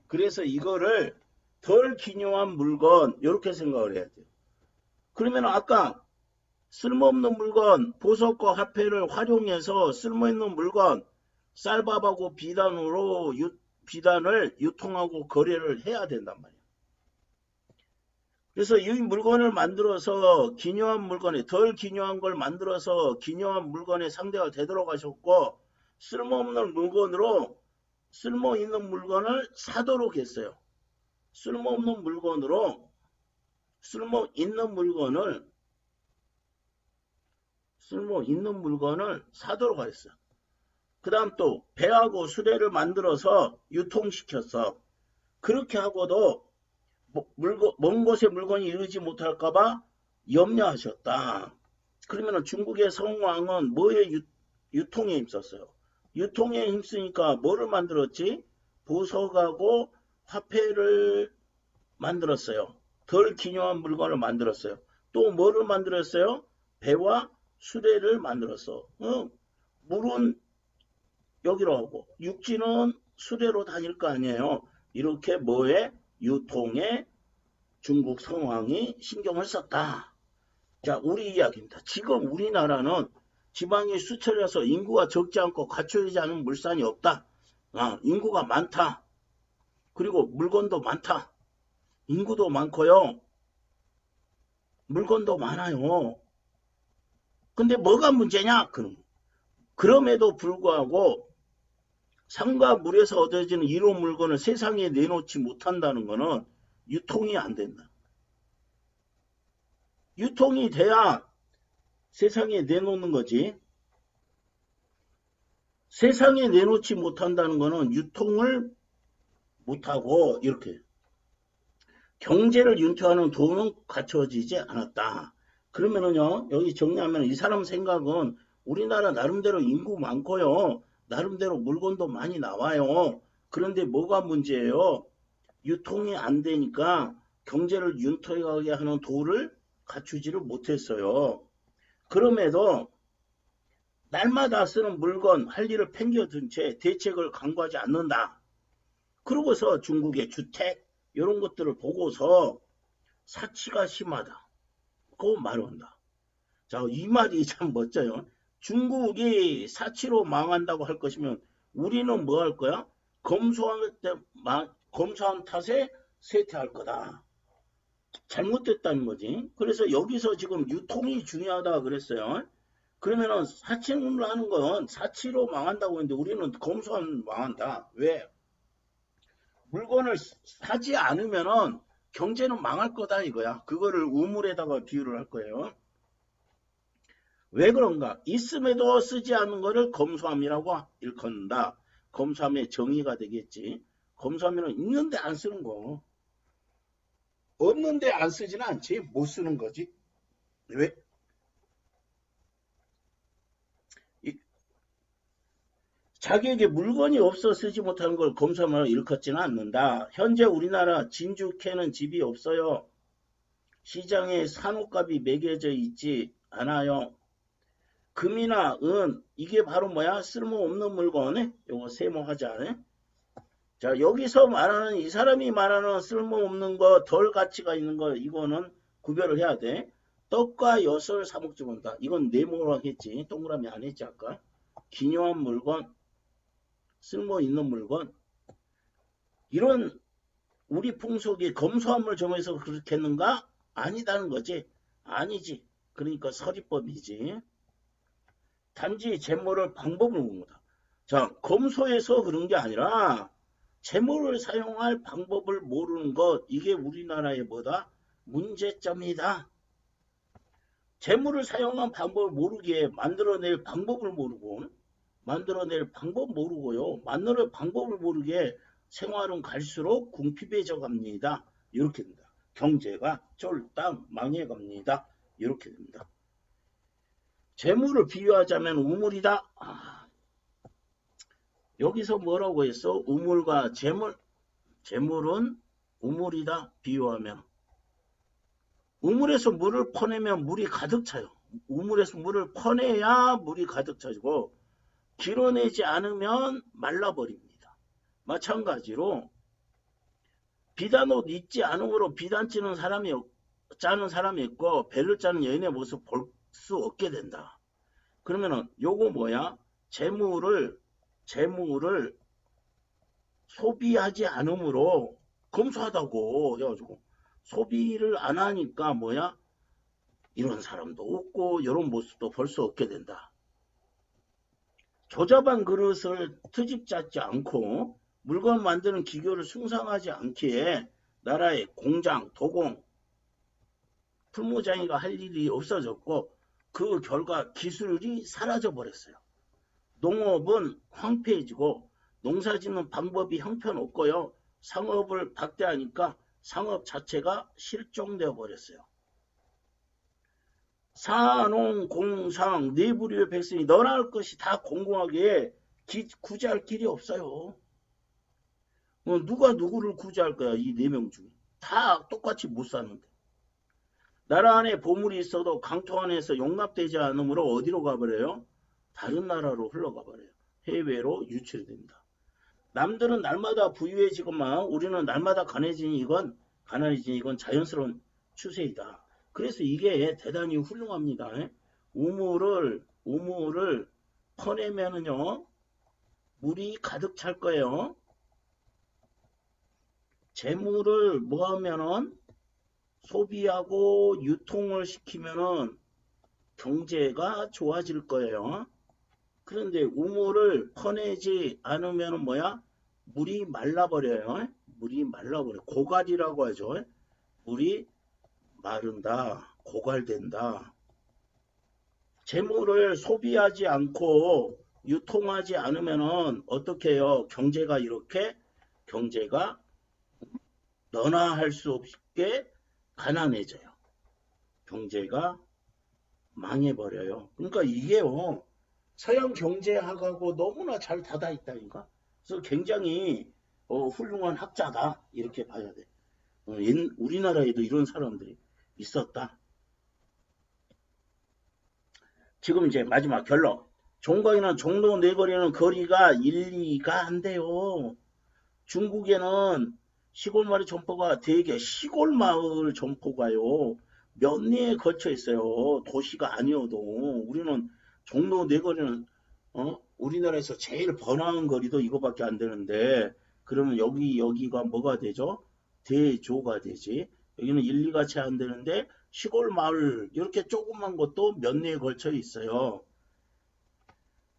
그래서 이거를 덜 기묘한 물건 이렇게 생각을 해야 돼요. 그러면 아까 쓸모없는 물건 보석과 화폐를 활용해서 쓸모있는 물건 쌀밥하고 비단을 유통하고 거래를 해야 된단 말이에요. 그래서 이 물건을 만들어서 기묘한 물건에 덜 기묘한 걸 만들어서 기묘한 물건의 상대가 되도록 하셨고 쓸모없는 물건으로 쓸모있는 물건을 사도록 했어요. 쓸모없는 물건으로 쓸모있는 물건을 사도록 하였어요. 그 다음 또 배하고 수레를 만들어서 유통시켰어. 그렇게 하고도 먼 곳에 물건이 이르지 못할까봐 염려하셨다. 그러면 중국의 성왕은 뭐에 유통에 힘썼어요? 유통에 힘쓰니까 뭐를 만들었지? 보석하고 화폐를 만들었어요. 덜 기묘한 물건을 만들었어요. 또 뭐를 만들었어요? 배와 수레를 만들었어. 물은 여기로 하고 육지는 수레로 다닐 거 아니에요. 이렇게 뭐에? 유통에 중국 성왕이 신경을 썼다. 자, 우리 이야기입니다. 지금 우리나라는 지방이 수철해서 인구가 적지 않고 갖춰지지 않은 물산이 없다. 인구가 많다. 그리고 물건도 많다. 인구도 많고요. 물건도 많아요. 근데 뭐가 문제냐? 그럼에도 불구하고 상과 물에서 얻어지는 이런 물건을 세상에 내놓지 못한다는 것은 유통이 안 된다. 유통이 돼야 세상에 내놓는 거지. 세상에 내놓지 못한다는 것은 유통을 못하고 이렇게 경제를 윤퇴하는 도는 갖춰지지 않았다. 그러면은요, 여기 정리하면 이 사람 생각은 우리나라 나름대로 인구 많고요. 나름대로 물건도 많이 나와요. 그런데 뭐가 문제예요? 유통이 안 되니까 경제를 윤퇴하게 하는 도를 갖추지를 못했어요. 그럼에도 날마다 쓰는 물건, 할 일을 팽겨둔 채 대책을 강구하지 않는다. 그러고서 중국의 주택 이런 것들을 보고서 사치가 심하다. 그 말한다. 자, 이 말이 참 멋져요. 중국이 사치로 망한다고 할 것이면 우리는 뭐 할 거야? 검소한 탓에 쇠퇴할 거다. 잘못됐다는 거지. 그래서 여기서 지금 유통이 중요하다 그랬어요. 그러면은 사치를 하는 건 사치로 망한다고 했는데 우리는 검소한 망한다. 왜? 물건을 사지 않으면은 경제는 망할 거다 이거야. 그거를 우물에다가 비유를 할 거예요. 왜 그런가? 있음에도 쓰지 않는 거를 검소함이라고 일컫는다. 검소함의 정의가 되겠지. 검소함이는 있는데 안 쓰는 거. 없는데 안 쓰지는 않지. 못 쓰는 거지. 왜? 자기에게 물건이 없어 쓰지 못하는 걸 검소함으로 일컫지는 않는다. 현재 우리나라 진주 캐는 집이 없어요. 시장에 산옥값이 매겨져 있지 않아요. 금이나 은 이게 바로 뭐야? 쓸모없는 물건. 요거 세모하자. 자, 여기서 말하는 이 사람이 말하는 쓸모없는 거, 덜 가치가 있는 거 이거는 구별을 해야 돼. 떡과 엿을 사 먹지 못한다. 이건 네모로 하겠지. 동그라미 안 했지 아까. 기묘한 물건, 쓸모 있는 물건. 이런 우리 풍속이 검소함을 정해서 그렇게 했는가? 아니다는 거지. 아니지. 그러니까 서리법이지. 단지 재물을 방법을 묻는다. 자, 검소해서 그런 게 아니라 재물을 사용할 방법을 모르는 것, 이게 우리나라의 뭐다? 문제점이다. 재물을 사용한 방법을 모르기에 만들어낼 방법을 모르고, 만들어낼 방법 모르고요. 만들어낼 방법을 모르게 생활은 갈수록 궁핍해져 갑니다. 이렇게 됩니다. 경제가 쫄딱 망해갑니다. 이렇게 됩니다. 재물을 비유하자면 우물이다. 여기서 뭐라고 했어? 우물과 재물. 재물은 우물이다. 비유하면. 우물에서 물을 퍼내면 물이 가득 차요. 우물에서 물을 퍼내야 물이 가득 차지고 길어내지 않으면 말라버립니다. 마찬가지로 비단옷 입지 않음으로 비단 짜는 사람이 있고 배를 짜는 여인의 모습 볼 수 없게 된다. 그러면은 요거 뭐야? 재물을 소비하지 않음으로 검소하다고 해가지고 소비를 안 하니까 뭐야? 이런 사람도 없고 이런 모습도 볼 수 없게 된다. 조잡한 그릇을 트집 잡지 않고 물건 만드는 기교를 숭상하지 않기에 나라의 공장, 도공, 풀무장이가 할 일이 없어졌고 그 결과 기술이 사라져 버렸어요. 농업은 황폐해지고 농사짓는 방법이 형편없고요. 상업을 박대하니까 상업 자체가 실종되어 버렸어요. 사농, 공상, 네 부류의 백성이 너나 할 것이 다 공공하게 구제할 길이 없어요. 누가 누구를 구제할 거야, 이 네 명 중에. 다 똑같이 못 사는데. 나라 안에 보물이 있어도 강토 안에서 용납되지 않으므로 어디로 가버려요? 다른 나라로 흘러가 버려요. 해외로 유출됩니다. 남들은 날마다 부유해지고만 우리는 날마다 가난해지니 이건 자연스러운 추세이다. 그래서 이게 대단히 훌륭합니다. 우물을 퍼내면은요 물이 가득 찰 거예요. 재물을 뭐 하면은 소비하고 유통을 시키면은 경제가 좋아질 거예요. 그런데 우물을 퍼내지 않으면 뭐야? 물이 말라버려요. 물이 말라버려. 고갈이라고 하죠. 물이 마른다. 고갈된다. 재물을 소비하지 않고 유통하지 않으면은 어떻게 해요? 경제가 너나 할 수 없게 가난해져요. 경제가 망해버려요. 그러니까 이게요. 서양 경제학하고 너무나 잘 닫아 있다니까. 그래서 굉장히 훌륭한 학자다. 이렇게 봐야 돼. 우리나라에도 이런 사람들이 있었다. 지금 이제 마지막 결론. 종강이나 종로 내거리는 거리가 1, 2가 안 돼요. 중국에는 시골마을 점포가 되게 시골 마을 점포가요. 몇 리에 걸쳐 있어요. 도시가 아니어도. 우리는 종로 내거리는 우리나라에서 제일 번화한 거리도 이거밖에 안 되는데 그러면 여기가 뭐가 되죠? 대조가 되지. 여기는 1, 2가 채 안 되는데 시골 마을 이렇게 조그만 것도 몇 리에 걸쳐 있어요.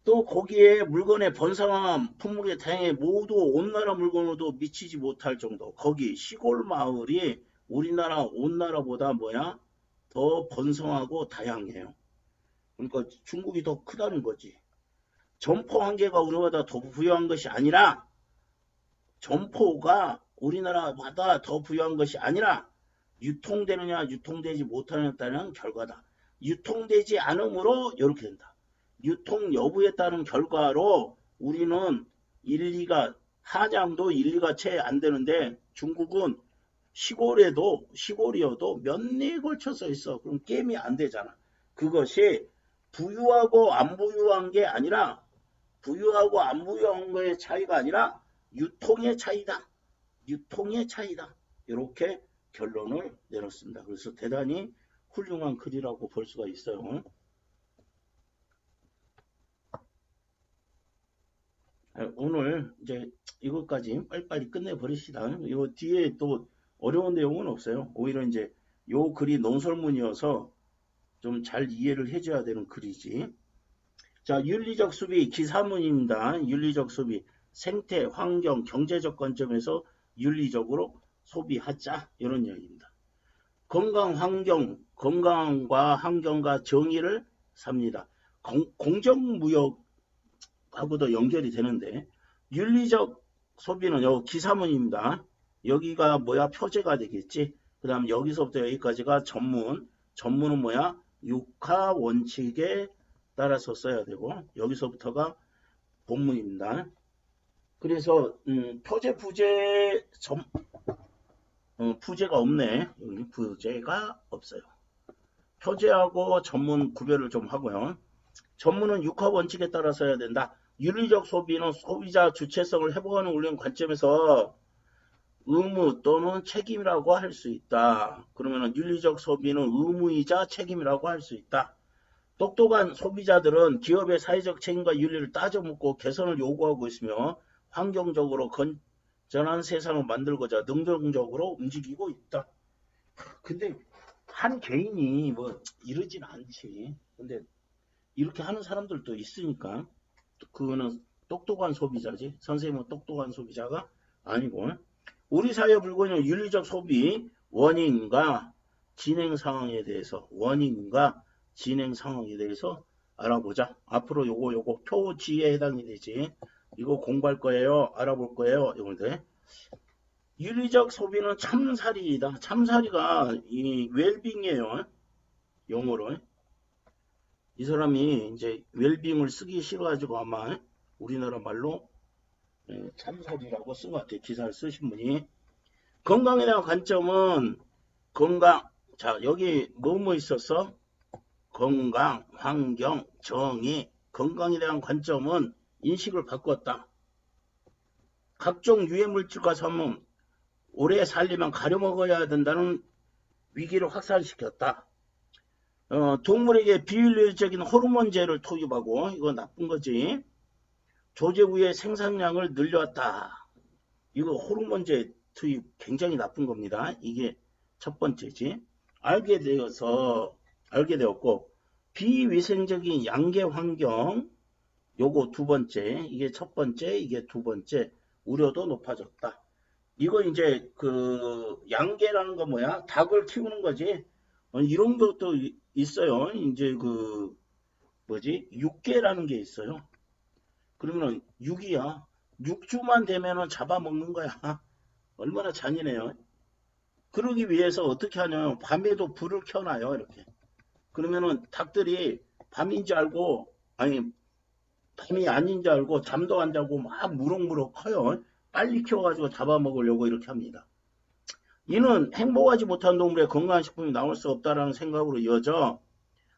또 거기에 물건의 번성함, 품목의 다양해 모두 온 나라 물건으로도 미치지 못할 정도. 거기 시골 마을이 우리나라 온 나라보다 뭐야? 더 번성하고 다양해요. 그러니까 중국이 더 크다는 거지. 점포 한 개가 우리보다 더 부유한 것이 아니라 점포가 우리나라보다 더 부유한 것이 아니라 유통되느냐 유통되지 못하느냐에 결과다. 유통되지 않으므로 이렇게 된다. 유통 여부에 따른 결과로 우리는 1, 2가 하장도 1, 2가 채 안 되는데 중국은 시골이어도 몇 리에 걸쳐서 있어. 그럼 게임이 안 되잖아. 그것이 부유하고 안 부유한 게 아니라 부유하고 안 부유한 거의 차이가 아니라 유통의 차이다. 유통의 차이다. 이렇게 결론을 내렸습니다. 그래서 대단히 훌륭한 글이라고 볼 수가 있어요. 오늘 이제 이것까지 빨리빨리 끝내버립시다. 이 뒤에 또 어려운 내용은 없어요. 오히려 이제 요 글이 논설문이어서 좀 잘 이해를 해줘야 되는 글이지. 자, 윤리적 소비 기사문입니다. 윤리적 소비 생태, 환경, 경제적 관점에서 윤리적으로 소비하자 이런 이야기입니다. 건강과 환경과 정의를 삽니다. 공정무역하고도 연결이 되는데 윤리적 소비는 여기 기사문입니다. 여기가 뭐야? 표제가 되겠지. 그 다음 여기서부터 여기까지가 전문은 뭐야? 육하 원칙에 따라서 써야 되고 여기서부터가 본문입니다. 그래서 표제 부제가 없네. 여기 부제가 없어요. 표제하고 전문 구별을 좀 하고요. 전문은 육하 원칙에 따라 써야 된다. 윤리적 소비는 소비자 주체성을 회복하는 울리는 관점에서 의무 또는 책임이라고 할 수 있다. 그러면 윤리적 소비는 의무이자 책임이라고 할 수 있다. 똑똑한 소비자들은 기업의 사회적 책임과 윤리를 따져묻고 개선을 요구하고 있으며 환경적으로 건전한 세상을 만들고자 능동적으로 움직이고 있다. 근데 한 개인이 뭐 이러진 않지. 근데 이렇게 하는 사람들도 있으니까 그거는 똑똑한 소비자지. 선생님은 똑똑한 소비자가 아니고. 우리 사회 물건의 윤리적 소비 원인과 진행 상황에 대해서 알아보자. 앞으로 요거 표지에 해당이 되지. 이거 공부할 거예요. 알아볼 거예요. 이건데 윤리적 소비는 참사리이다. 참사리가 이 웰빙이에요. 영어로. 이 사람이 이제 웰빙을 쓰기 싫어가지고 아마 우리나라 말로 참사리라고 쓴 것 같아요. 기사를 쓰신 분이. 건강에 대한 관점은 자 여기 뭐뭐 있었어? 건강, 환경, 정의. 건강에 대한 관점은 인식을 바꿨다. 각종 유해물질과 섬은 오래 살려면 가려먹어야 된다는 위기를 확산시켰다. 동물에게 비윤리적인 호르몬제를 투입하고 이거 나쁜 거지. 조제부의 생산량을 늘려왔다. 이거 호르몬제 투입 굉장히 나쁜 겁니다. 이게 첫 번째지. 알게 되었고 비위생적인 양계 환경 요거 두 번째, 이게 첫 번째, 이게 두 번째, 우려도 높아졌다. 이거 이제 그 양계라는 거 뭐야? 닭을 키우는 거지. 이런 것도 있어요. 이제 그 뭐지? 육계라는 게 있어요. 그러면은 육이야. 육주만 되면은 잡아먹는 거야. 얼마나 잔인해요. 그러기 위해서 어떻게 하냐면 밤에도 불을 켜놔요. 이렇게. 그러면은 닭들이 밤인 줄 알고 아니 밤이 아닌 줄 알고 잠도 안 자고 막 무럭무럭 커요. 빨리 키워가지고 잡아먹으려고 이렇게 합니다. 이는 행복하지 못한 동물의 건강한 식품이 나올 수 없다라는 생각으로 이어져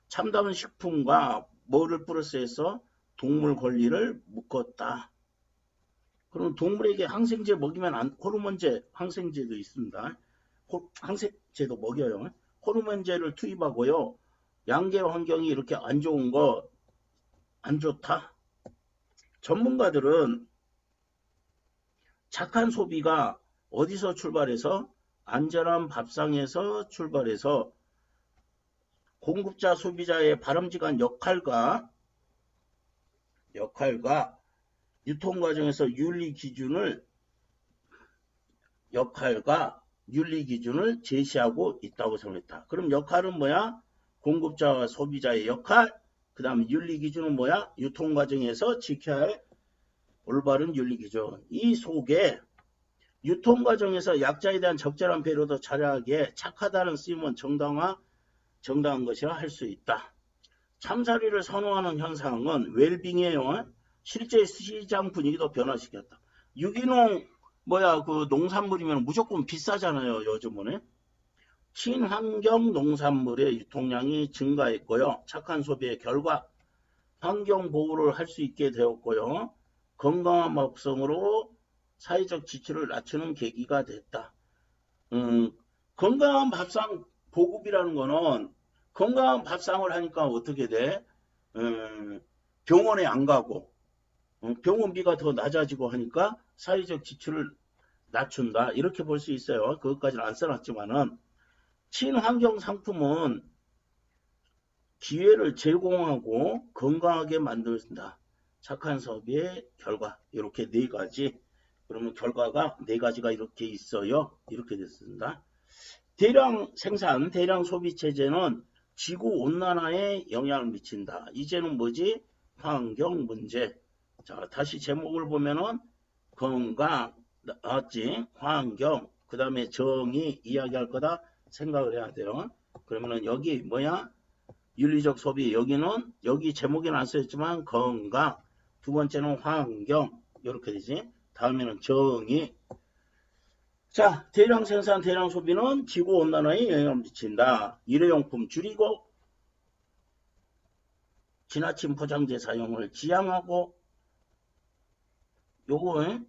참다운 식품과 뭐를 플러스해서 동물 권리를 묶었다. 그럼 동물에게 항생제 먹이면 호르몬제 항생제도 있습니다. 항생제도 먹여요. 호르몬제를 투입하고요. 양계 환경이 이렇게 안 좋은 거 안 좋다. 전문가들은 착한 소비가 어디서 출발해서 안전한 밥상에서 출발해서 공급자 소비자의 바람직한 역할과 유통 과정에서 윤리 기준을 제시하고 있다고 생각했다. 그럼 역할은 뭐야? 공급자와 소비자의 역할, 그 다음에 윤리 기준은 뭐야? 유통 과정에서 지켜야 할 올바른 윤리 기준. 이 속에 유통 과정에서 약자에 대한 적절한 배려도 자라하기에 착하다는 쓰임은 정당한 것이라 할 수 있다. 참사리를 선호하는 현상은 웰빙이에요. 실제 시장 분위기도 변화시켰다. 유기농 그 농산물이면 무조건 비싸잖아요. 요즘은. 친환경 농산물의 유통량이 증가했고요. 착한 소비의 결과 환경 보호를 할 수 있게 되었고요. 건강한 먹성으로 사회적 지출을 낮추는 계기가 됐다. 건강한 밥상 보급이라는 거는 건강한 밥상을 하니까 어떻게 돼? 병원에 안 가고 병원비가 더 낮아지고 하니까 사회적 지출을 낮춘다. 이렇게 볼 수 있어요. 그것까지는 안 써놨지만은 친환경 상품은 기회를 제공하고 건강하게 만든다. 착한 소비의 결과. 이렇게 네 가지. 그러면 결과가 네 가지가 이렇게 있어요. 이렇게 됐습니다. 대량 생산, 대량 소비 체제는 지구 온난화에 영향을 미친다. 이제는 뭐지? 환경 문제. 자, 다시 제목을 보면은 건강, 나왔지? 환경, 그 다음에 정의 이야기할 거다 생각을 해야 돼요. 그러면은 여기 뭐야? 윤리적 소비. 여기 제목에는 안 쓰였지만 건강. 두 번째는 환경. 이렇게 되지. 다음에는 정의. 자, 대량 생산, 대량 소비는 지구 온난화에 영향을 미친다. 일회용품 줄이고 지나친 포장재 사용을 지양하고 요거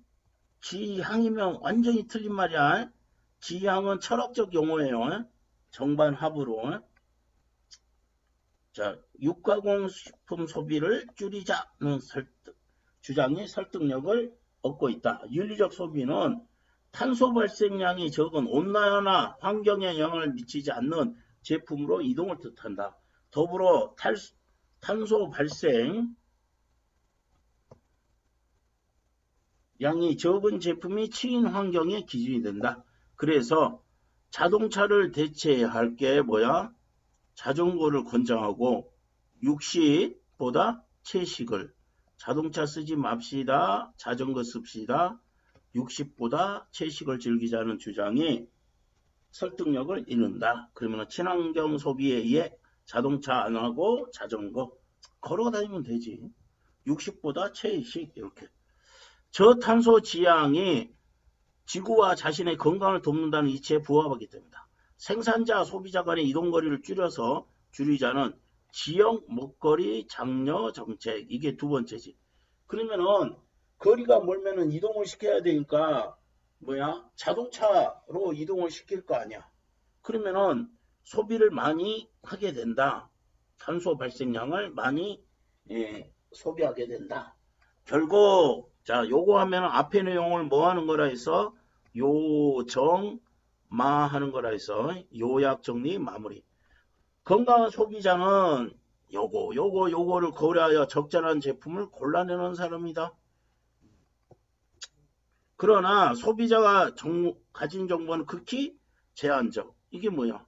지향이면 완전히 틀린 말이야. 지향은 철학적 용어예요. 정반합으로. 자, 육가공식품 소비를 줄이자는 주장이 설득력을 얻고 있다. 윤리적 소비는 탄소 발생량이 적은 온난화 환경에 영향을 미치지 않는 제품으로 이동을 뜻한다. 더불어 탄소 발생 양이 적은 제품이 친환경의 기준이 된다. 그래서 자동차를 대체할 게 뭐야? 자전거를 권장하고 육식보다 채식을 자동차 쓰지 맙시다. 자전거 씁시다. 육식보다 채식을 즐기자는 주장이 설득력을 잃는다. 그러면 친환경 소비에 의해 자동차 안 하고 자전거 걸어 다니면 되지. 육식보다 채식 이렇게. 저탄소 지향이 지구와 자신의 건강을 돕는다는 이치에 부합하기 때문이다. 생산자, 소비자 간의 이동거리를 줄이자는 지역 먹거리 장려 정책. 이게 두 번째지. 그러면은 거리가 멀면은 이동을 시켜야 되니까 자동차로 이동을 시킬 거 아니야. 그러면은 소비를 많이 하게 된다. 탄소 발생량을 많이 소비하게 된다. 결국 요거 하면 앞에 내용을 뭐 하는 거라 해서 요정마 하는 거라 해서 요약 정리 마무리. 건강한 소비자는 요거를 고려하여 적절한 제품을 골라내는 사람이다. 그러나 소비자가 가진 정보는 극히 제한적. 이게 뭐야?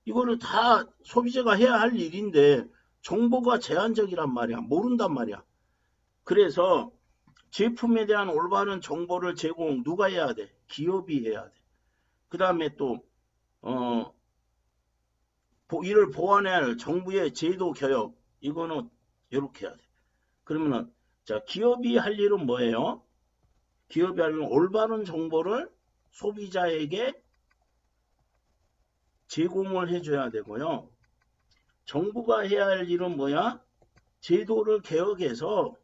이거를 다 소비자가 해야 할 일인데 정보가 제한적이란 말이야. 모른단 말이야. 그래서 제품에 대한 올바른 정보를 제공 누가 해야 돼? 기업이 해야 돼. 그 다음에 또 이를 보완해야 할 정부의 제도 개혁. 이거는 이렇게 해야 돼. 그러면은 자, 기업이 할 일은 뭐예요? 기업이 할 일은 올바른 정보를 소비자에게 제공을 해줘야 되고요. 정부가 해야 할 일은 뭐야? 제도를 개혁해서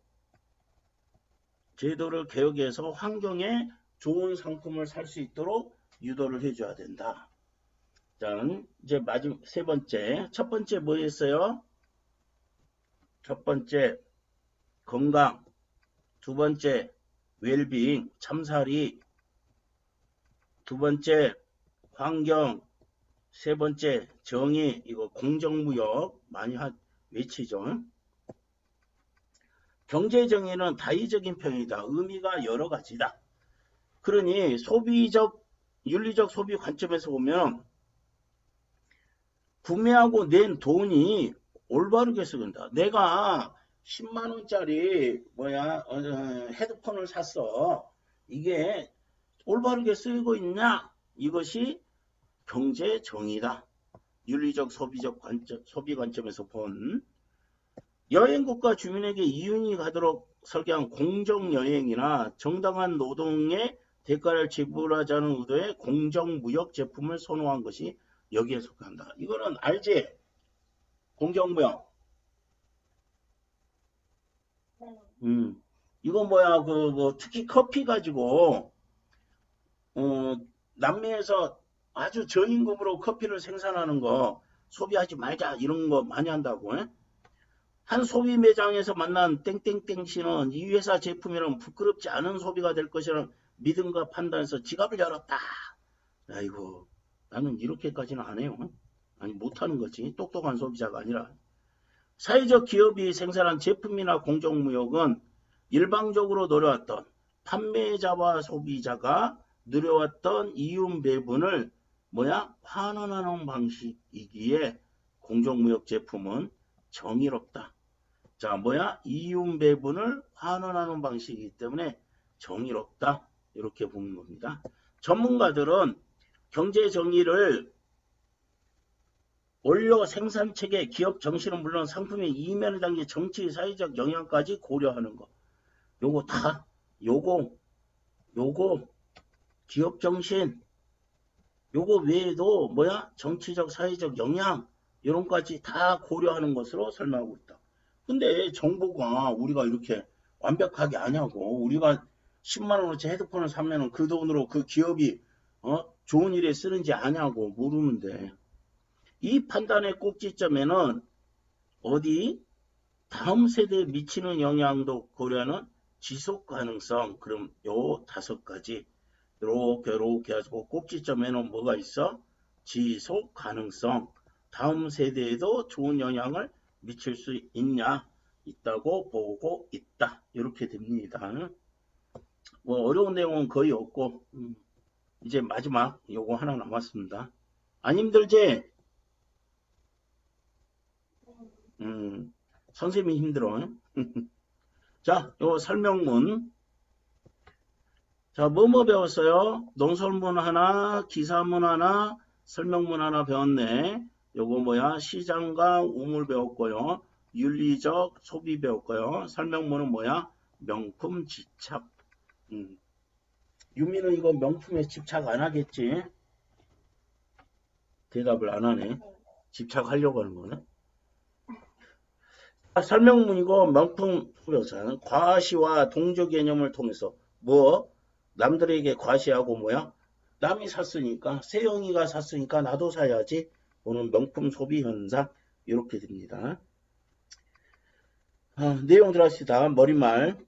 환경에 좋은 상품을 살 수 있도록 유도를 해줘야 된다. 자, 이제 마지막 세 번째. 첫 번째 뭐였어요? 첫 번째 건강, 두 번째 웰빙, 참사리, 두 번째 환경, 세 번째 정의, 이거 공정무역 많이 외치죠. 경제정의는 다의적인 표현이다. 의미가 여러 가지다. 그러니 윤리적 소비 관점에서 보면 구매하고 낸 돈이 올바르게 쓰는다. 내가 10만원짜리 헤드폰을 샀어. 이게 올바르게 쓰고 있냐? 이것이 경제 정의다. 윤리적 소비 관점에서 본 여행국가 주민에게 이윤이 가도록 설계한 공정여행이나 정당한 노동의 대가를 지불하자는 의도의 공정무역 제품을 선호한 것이 여기에 속한다. 이거는 알지? 공정무역. 이거 특히 커피 가지고 남미에서 아주 저임금으로 커피를 생산하는 거 소비하지 말자 이런 거 많이 한다고. 한 소비 매장에서 만난 땡땡땡 씨는 이 회사 제품이란 부끄럽지 않은 소비가 될 것이라는 믿음과 판단에서 지갑을 열었다. 아이고, 나는 이렇게까지는 안 해요. 아니, 못하는 거지. 똑똑한 소비자가 아니라. 사회적 기업이 생산한 제품이나 공정무역은 일방적으로 노려왔던 판매자와 소비자가 누려왔던 이윤 배분을 환원하는 방식이기에 공정무역 제품은 정의롭다. 자, 이윤 배분을 환원하는 방식이기 때문에 정의롭다. 이렇게 보는 겁니다. 전문가들은 경제 정의를 원료 생산체계 기업 정신은 물론 상품의 이면을 담긴 정치 사회적 영향까지 고려하는 거. 요거 기업 정신, 요거 외에도 정치적 사회적 영향 이런 까지 다 고려하는 것으로 설명하고 있다. 근데 정부가 우리가 이렇게 완벽하게 아냐고. 우리가 10만원어치 헤드폰을 사면은 그 돈으로 그 기업이 좋은 일에 쓰는지 아냐고 모르는데, 이 판단의 꼭지점에는 다음 세대에 미치는 영향도 고려하는 지속 가능성. 그럼 요 5가지 이렇게 해가지고 꼭지점에는 뭐가 있어? 지속 가능성. 다음 세대에도 좋은 영향을 미칠 수 있다고 보고 있다. 이렇게 됩니다. 어려운 내용은 거의 없고 이제 마지막 요거 하나 남았습니다. 안 힘들지? 선생님이 힘들어. 자, 요 설명문. 자, 뭐뭐 배웠어요? 논설문 하나, 기사문 하나, 설명문 하나 배웠네. 요거 시장과 우물 배웠고요. 윤리적 소비 배웠고요. 설명문은 명품 집착. 유미는 이거 명품에 집착 안 하겠지? 대답을 안 하네. 집착하려고 하는 거네. 설명문이고 명품 소비자는 과시와 동조 개념을 통해서 남들에게 과시하고 남이 샀으니까, 세영이가 샀으니까 나도 사야지. 오늘 명품 소비 현상 이렇게 됩니다. 내용 들어갑시다. 머릿말.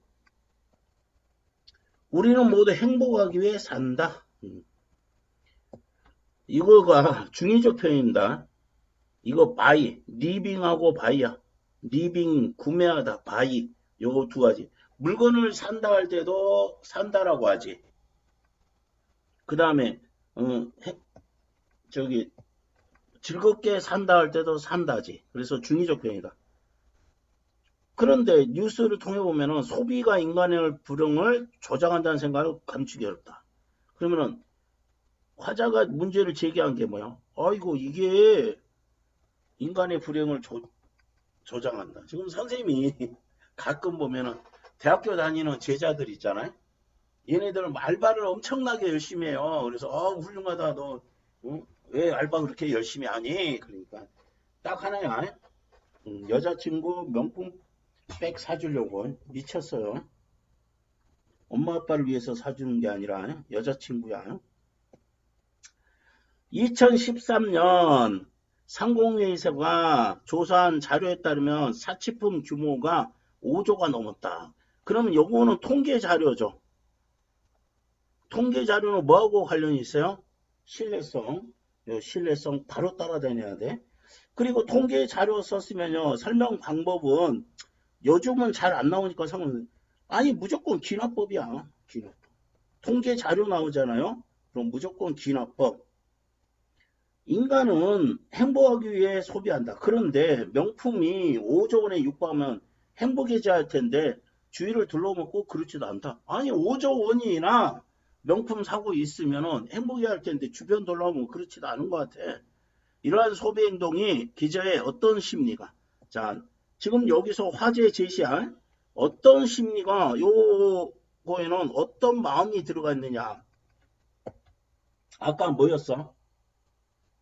우리는 모두 행복하기 위해 산다. 이거가 중의적 표현입니다. 이거 바이, 리빙하고 바이야. 리빙, 구매하다, 바이. 요거 두 가지. 물건을 산다 할 때도 산다라고 하지. 그 다음에, 저기, 즐겁게 산다 할 때도 산다지. 그래서 중의적 변이다. 그런데 뉴스를 통해 보면은 소비가 인간의 불행을 조장한다는 생각을 감추기 어렵다. 그러면은 화자가 문제를 제기한 게 뭐야? 아이고, 이게 인간의 불행을 조장한다. 지금 선생님이 가끔 보면은 대학교 다니는 제자들 있잖아요. 얘네들은 알바를 엄청나게 열심히 해요. 그래서 훌륭하다. 너 왜 알바 그렇게 열심히 하니? 그러니까 딱 하나야. 여자친구 명품 백 사주려고 미쳤어요. 엄마 아빠를 위해서 사주는 게 아니라 여자친구야. 2013년 상공회의소가 조사한 자료에 따르면 사치품 규모가 5조가 넘었다. 그러면 요거는 통계 자료죠. 통계 자료는 뭐하고 관련이 있어요? 신뢰성. 신뢰성 바로 따라다녀야 돼. 그리고 통계 자료 썼으면요. 설명 방법은 요즘은 잘 안 나오니까 아니 무조건 기납법이야. 기납법. 통계 자료 나오잖아요. 그럼 무조건 기납법. 인간은 행복하기 위해 소비한다. 그런데 명품이 5조 원에 육박하면 행복해져야 할 텐데 주위를 둘러먹고 그렇지도 않다. 아니 5조 원이나 명품 사고 있으면 행복해야 할 텐데 주변 둘러보면 그렇지도 않은 것 같아. 이러한 소비 행동이 기저의 어떤 심리가, 자 지금 여기서 화제 제시할 어떤 심리가 요거에는 어떤 마음이 들어가 있느냐. 아까 뭐였어?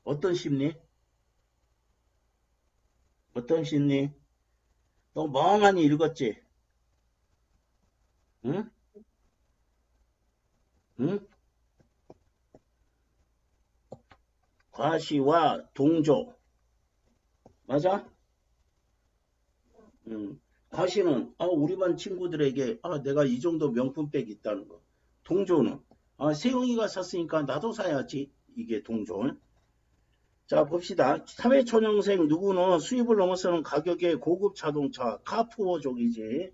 어떤 심리? 어떤 심리? 너 멍하니 읽었지? 응? 응? 과시와 동조. 맞아? 과시는 우리 반 친구들에게 내가 이 정도 명품백 있다는 거. 동조는 세영이가 샀으니까 나도 사야지. 이게 동조. 자 봅시다. 사회초년생 누구는 수입을 넘어서는 가격의 고급 자동차 카푸어족이지.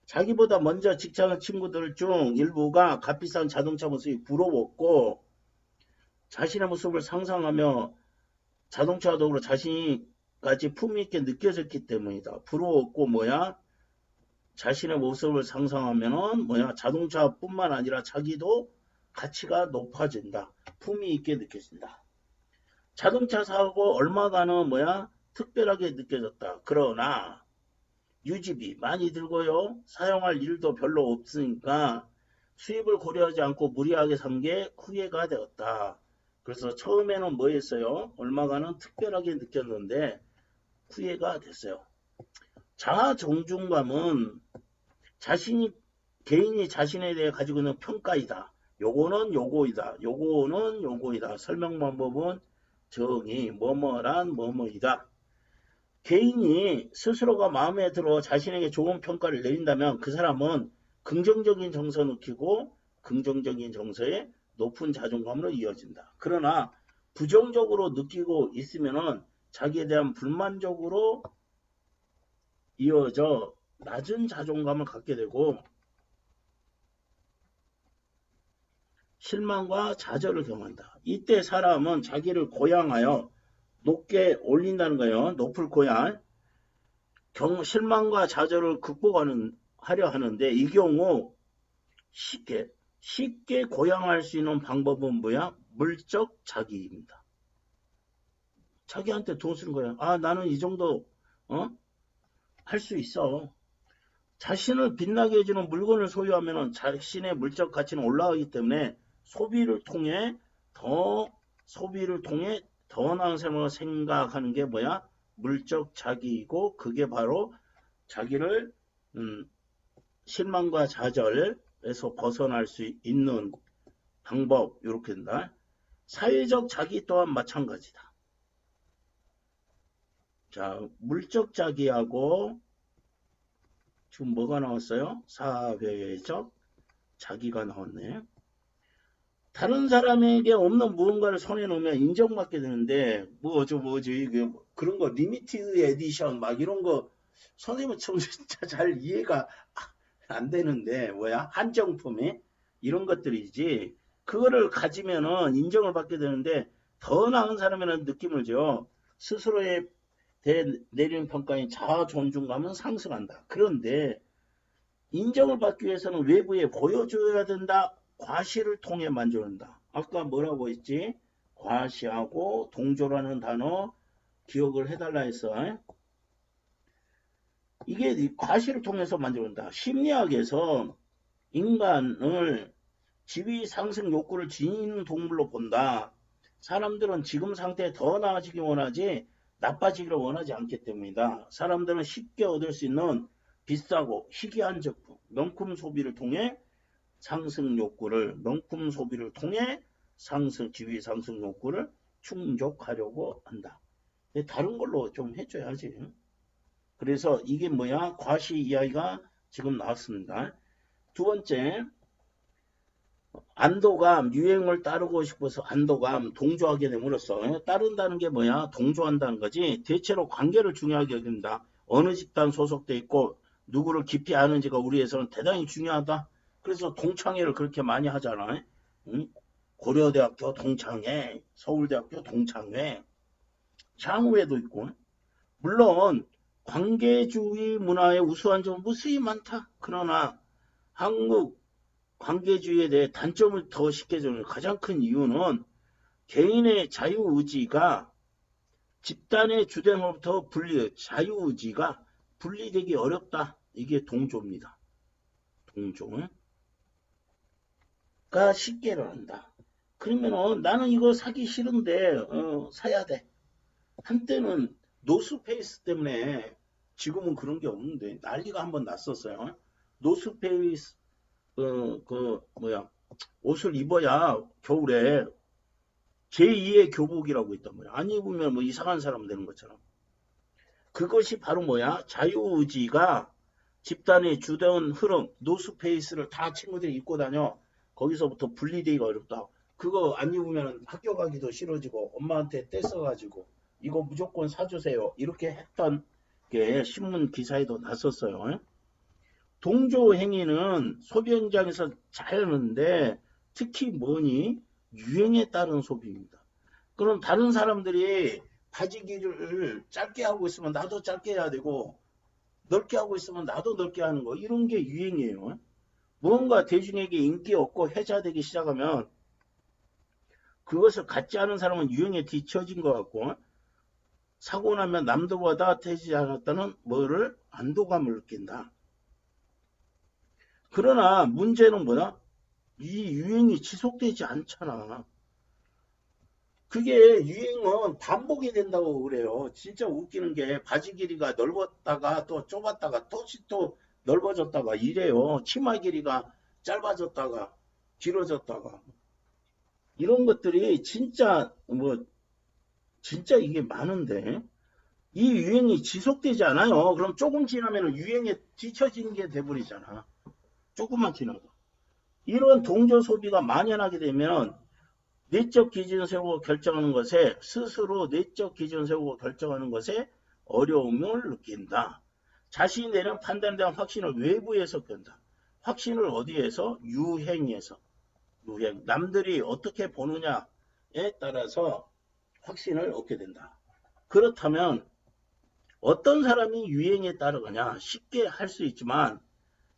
자기보다 먼저 직장을 친구들 중 일부가 값비싼 자동차 모습이 부러웠고 자신의 모습을 상상하며 자동차 도구로 자신까지 품위있게 느껴졌기 때문이다. 부러웠고 뭐야? 자신의 모습을 상상하면은 뭐야? 자동차뿐만 아니라 자기도 가치가 높아진다. 품위있게 느껴진다. 자동차 사고 얼마가는 뭐야? 특별하게 느껴졌다. 그러나 유지비 많이 들고요. 사용할 일도 별로 없으니까 수입을 고려하지 않고 무리하게 산 게 후회가 되었다. 그래서 처음에는 뭐 했어요? 얼마가는 특별하게 느꼈는데 후회가 됐어요. 자아 정중감은 개인이 자신에 대해 가지고 있는 평가이다. 요거는 요거이다. 요거는 요거이다. 설명 방법은 정의, 뭐뭐란 뭐뭐이다. 개인이 스스로가 마음에 들어 자신에게 좋은 평가를 내린다면 그 사람은 긍정적인 정서 느끼고 긍정적인 정서에 높은 자존감으로 이어진다. 그러나 부정적으로 느끼고 있으면 자기에 대한 불만족으로 이어져 낮은 자존감을 갖게 되고 실망과 좌절을 경험한다. 이때 사람은 자기를 고양하여 높게 올린다는 거예요. 높을 고양. 실망과 좌절을 하려 하는데 이 경우 쉽게 고양할 수 있는 방법은 뭐야? 물적 자기입니다. 자기한테 돈 쓰는 거야. 나는 이 정도 할 수 있어. 자신을 빛나게 해주는 물건을 소유하면 자신의 물적 가치는 올라가기 때문에 소비를 통해 더 나은 삶을 생각하는 게 뭐야? 물적 자기이고 그게 바로 자기를 실망과 좌절에서 벗어날 수 있는 방법 이렇게 된다. 사회적 자기 또한 마찬가지다. 자, 물적 자기하고 지금 뭐가 나왔어요? 사회적 자기가 나왔네. 다른 사람에게 없는 무언가를 손에 놓으면 인정받게 되는데 뭐죠 이게 그런 거 리미티드 에디션 막 이런 거 선생님은 참 진짜 잘 이해가 안 되는데 뭐야 한정품에 이런 것들이지 그거를 가지면은 인정을 받게 되는데 더 나은 사람이라는 느낌을 줘. 스스로에 대해 내리는 평가인 자아 존중감은 상승한다. 그런데 인정을 받기 위해서는 외부에 보여줘야 된다. 과시를 통해 만족한다. 아까 뭐라고 했지? 과시하고 동조라는 단어 기억을 해달라 했어. 이게 과시를 통해서 만들어낸다. 심리학에서 인간을 지위 상승 욕구를 지니는 동물로 본다. 사람들은 지금 상태에 더 나아지기 원하지 나빠지기를 원하지 않기 때문이다. 사람들은 쉽게 얻을 수 있는 비싸고 희귀한 제품, 명품 소비를 통해 명품 소비를 통해 지위 상승 욕구를 충족하려고 한다. 다른 걸로 좀 해줘야지. 그래서 이게 뭐야? 과시 이야기가 지금 나왔습니다. 두 번째, 안도감, 유행을 따르고 싶어서 안도감, 동조하게 됨으로써 따른다는 게 뭐야? 동조한다는 거지. 대체로 관계를 중요하게 여긴다. 어느 집단 소속돼 있고 누구를 깊이 아는지가 우리에서는 대단히 중요하다. 그래서 동창회를 그렇게 많이 하잖아. 응? 고려대학교 동창회, 서울대학교 동창회, 창후회도 있고. 물론 관계주의 문화의 우수한 점은 무수히 많다. 그러나 한국 관계주의에 대해 단점을 더 쉽게 주는 가장 큰 이유는 개인의 자유의지가 집단의 주됨으로부터 자유의지가 분리되기 어렵다. 이게 동조입니다. 동조가 쉽게 일어난다. 그러면 나는 이거 사기 싫은데 사야 돼. 한때는 노스페이스 때문에 지금은 그런 게 없는데 난리가 한번 났었어요. 노스페이스 옷을 입어야 겨울에 제2의 교복이라고 있단 말이야. 안 입으면 뭐 이상한 사람 되는 것처럼. 그것이 바로 뭐야? 자유의지가 집단의 주된 흐름, 노스페이스를 다 친구들이 입고 다녀. 거기서부터 분리되기가 어렵다. 그거 안 입으면 학교 가기도 싫어지고 엄마한테 떼써가지고 이거 무조건 사주세요. 이렇게 했던 게 신문 기사에도 났었어요. 동조 행위는 소비 현장에서 잘 하는데 특히 뭐니? 유행에 따른 소비입니다. 그럼 다른 사람들이 바지 길이를 짧게 하고 있으면 나도 짧게 해야 되고 넓게 하고 있으면 나도 넓게 하는 거 이런 게 유행이에요. 무언가 대중에게 인기 없고 회자되기 시작하면 그것을 갖지 않은 사람은 유행에 뒤처진 것 같고 사고 나면 남들보다 되지 않았다는 뭐를 안도감을 느낀다. 그러나 문제는 뭐냐? 이 유행이 지속되지 않잖아. 그게 유행은 반복이 된다고 그래요. 진짜 웃기는 게 바지 길이가 넓었다가 또 좁았다가 또 넓어졌다가 이래요. 치마 길이가 짧아졌다가 길어졌다가 이런 것들이 진짜 진짜 이게 많은데 이 유행이 지속되지 않아요. 그럼 조금 지나면 유행에 뒤처지는 게 돼버리잖아. 조금만 지나도. 이런 동조 소비가 만연하게 되면 내적 기준 세우고 결정하는 것에 스스로 내적 기준 세우고 결정하는 것에 어려움을 느낀다. 자신이 내린 판단에 대한 확신을 외부에서 끈다. 확신을 어디에서? 유행에서. 유행. 남들이 어떻게 보느냐에 따라서 확신을 얻게 된다. 그렇다면 어떤 사람이 유행에 따르느냐? 쉽게 할 수 있지만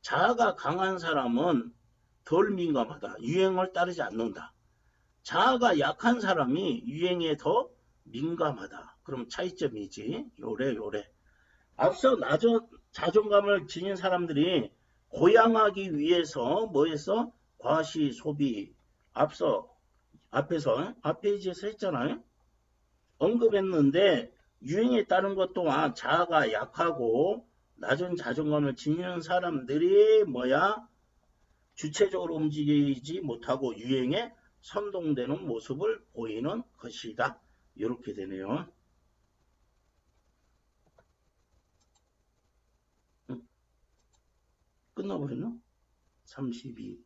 자아가 강한 사람은 덜 민감하다. 유행을 따르지 않는다. 자아가 약한 사람이 유행에 더 민감하다. 그럼 차이점이지. 요래. 앞서 낮은 자존감을 지닌 사람들이 고양하기 위해서 뭐했어? 과시 소비. 앞페이지에서 했잖아요. 언급했는데 유행에 따른 것 또한 자아가 약하고 낮은 자존감을 지니는 사람들이 주체적으로 움직이지 못하고 유행에 선동되는 모습을 보이는 것이다. 이렇게 되네요. 끝나버렸나? 32.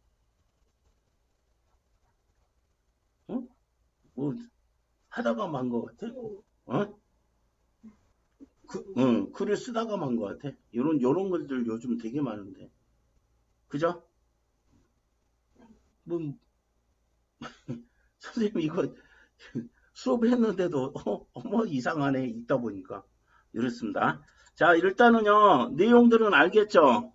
하다가 만 것 같아. 글을 쓰다가 만 것 같아. 요런 글들 요즘 되게 많은데. 그죠? 뭐, 선생님 이거 수업했는데도, 어머, 이상하네. 읽다 보니까. 이렇습니다. 자, 일단은요, 내용들은 알겠죠?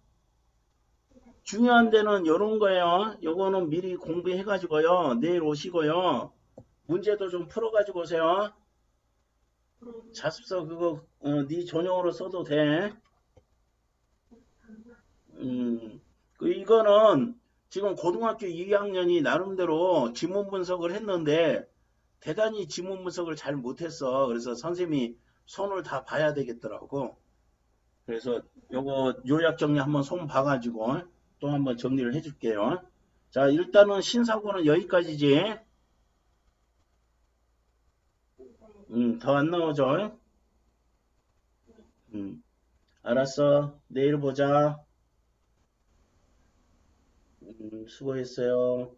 중요한 데는 요런 거예요. 요거는 미리 공부해가지고요. 내일 오시고요. 문제도 좀 풀어가지고 오세요. 자습서 그거, 네 전용으로 써도 돼. 이거는 지금 고등학교 2학년이 나름대로 지문 분석을 했는데 대단히 지문 분석을 잘 못했어. 그래서 선생님이 손을 다 봐야 되겠더라고. 그래서 요거 요약 정리 한번 손 봐가지고 또 한번 정리를 해줄게요. 자, 일단은 신사고는 여기까지지. 더 안 나오죠? 알았어. 내일 보자. 수고했어요.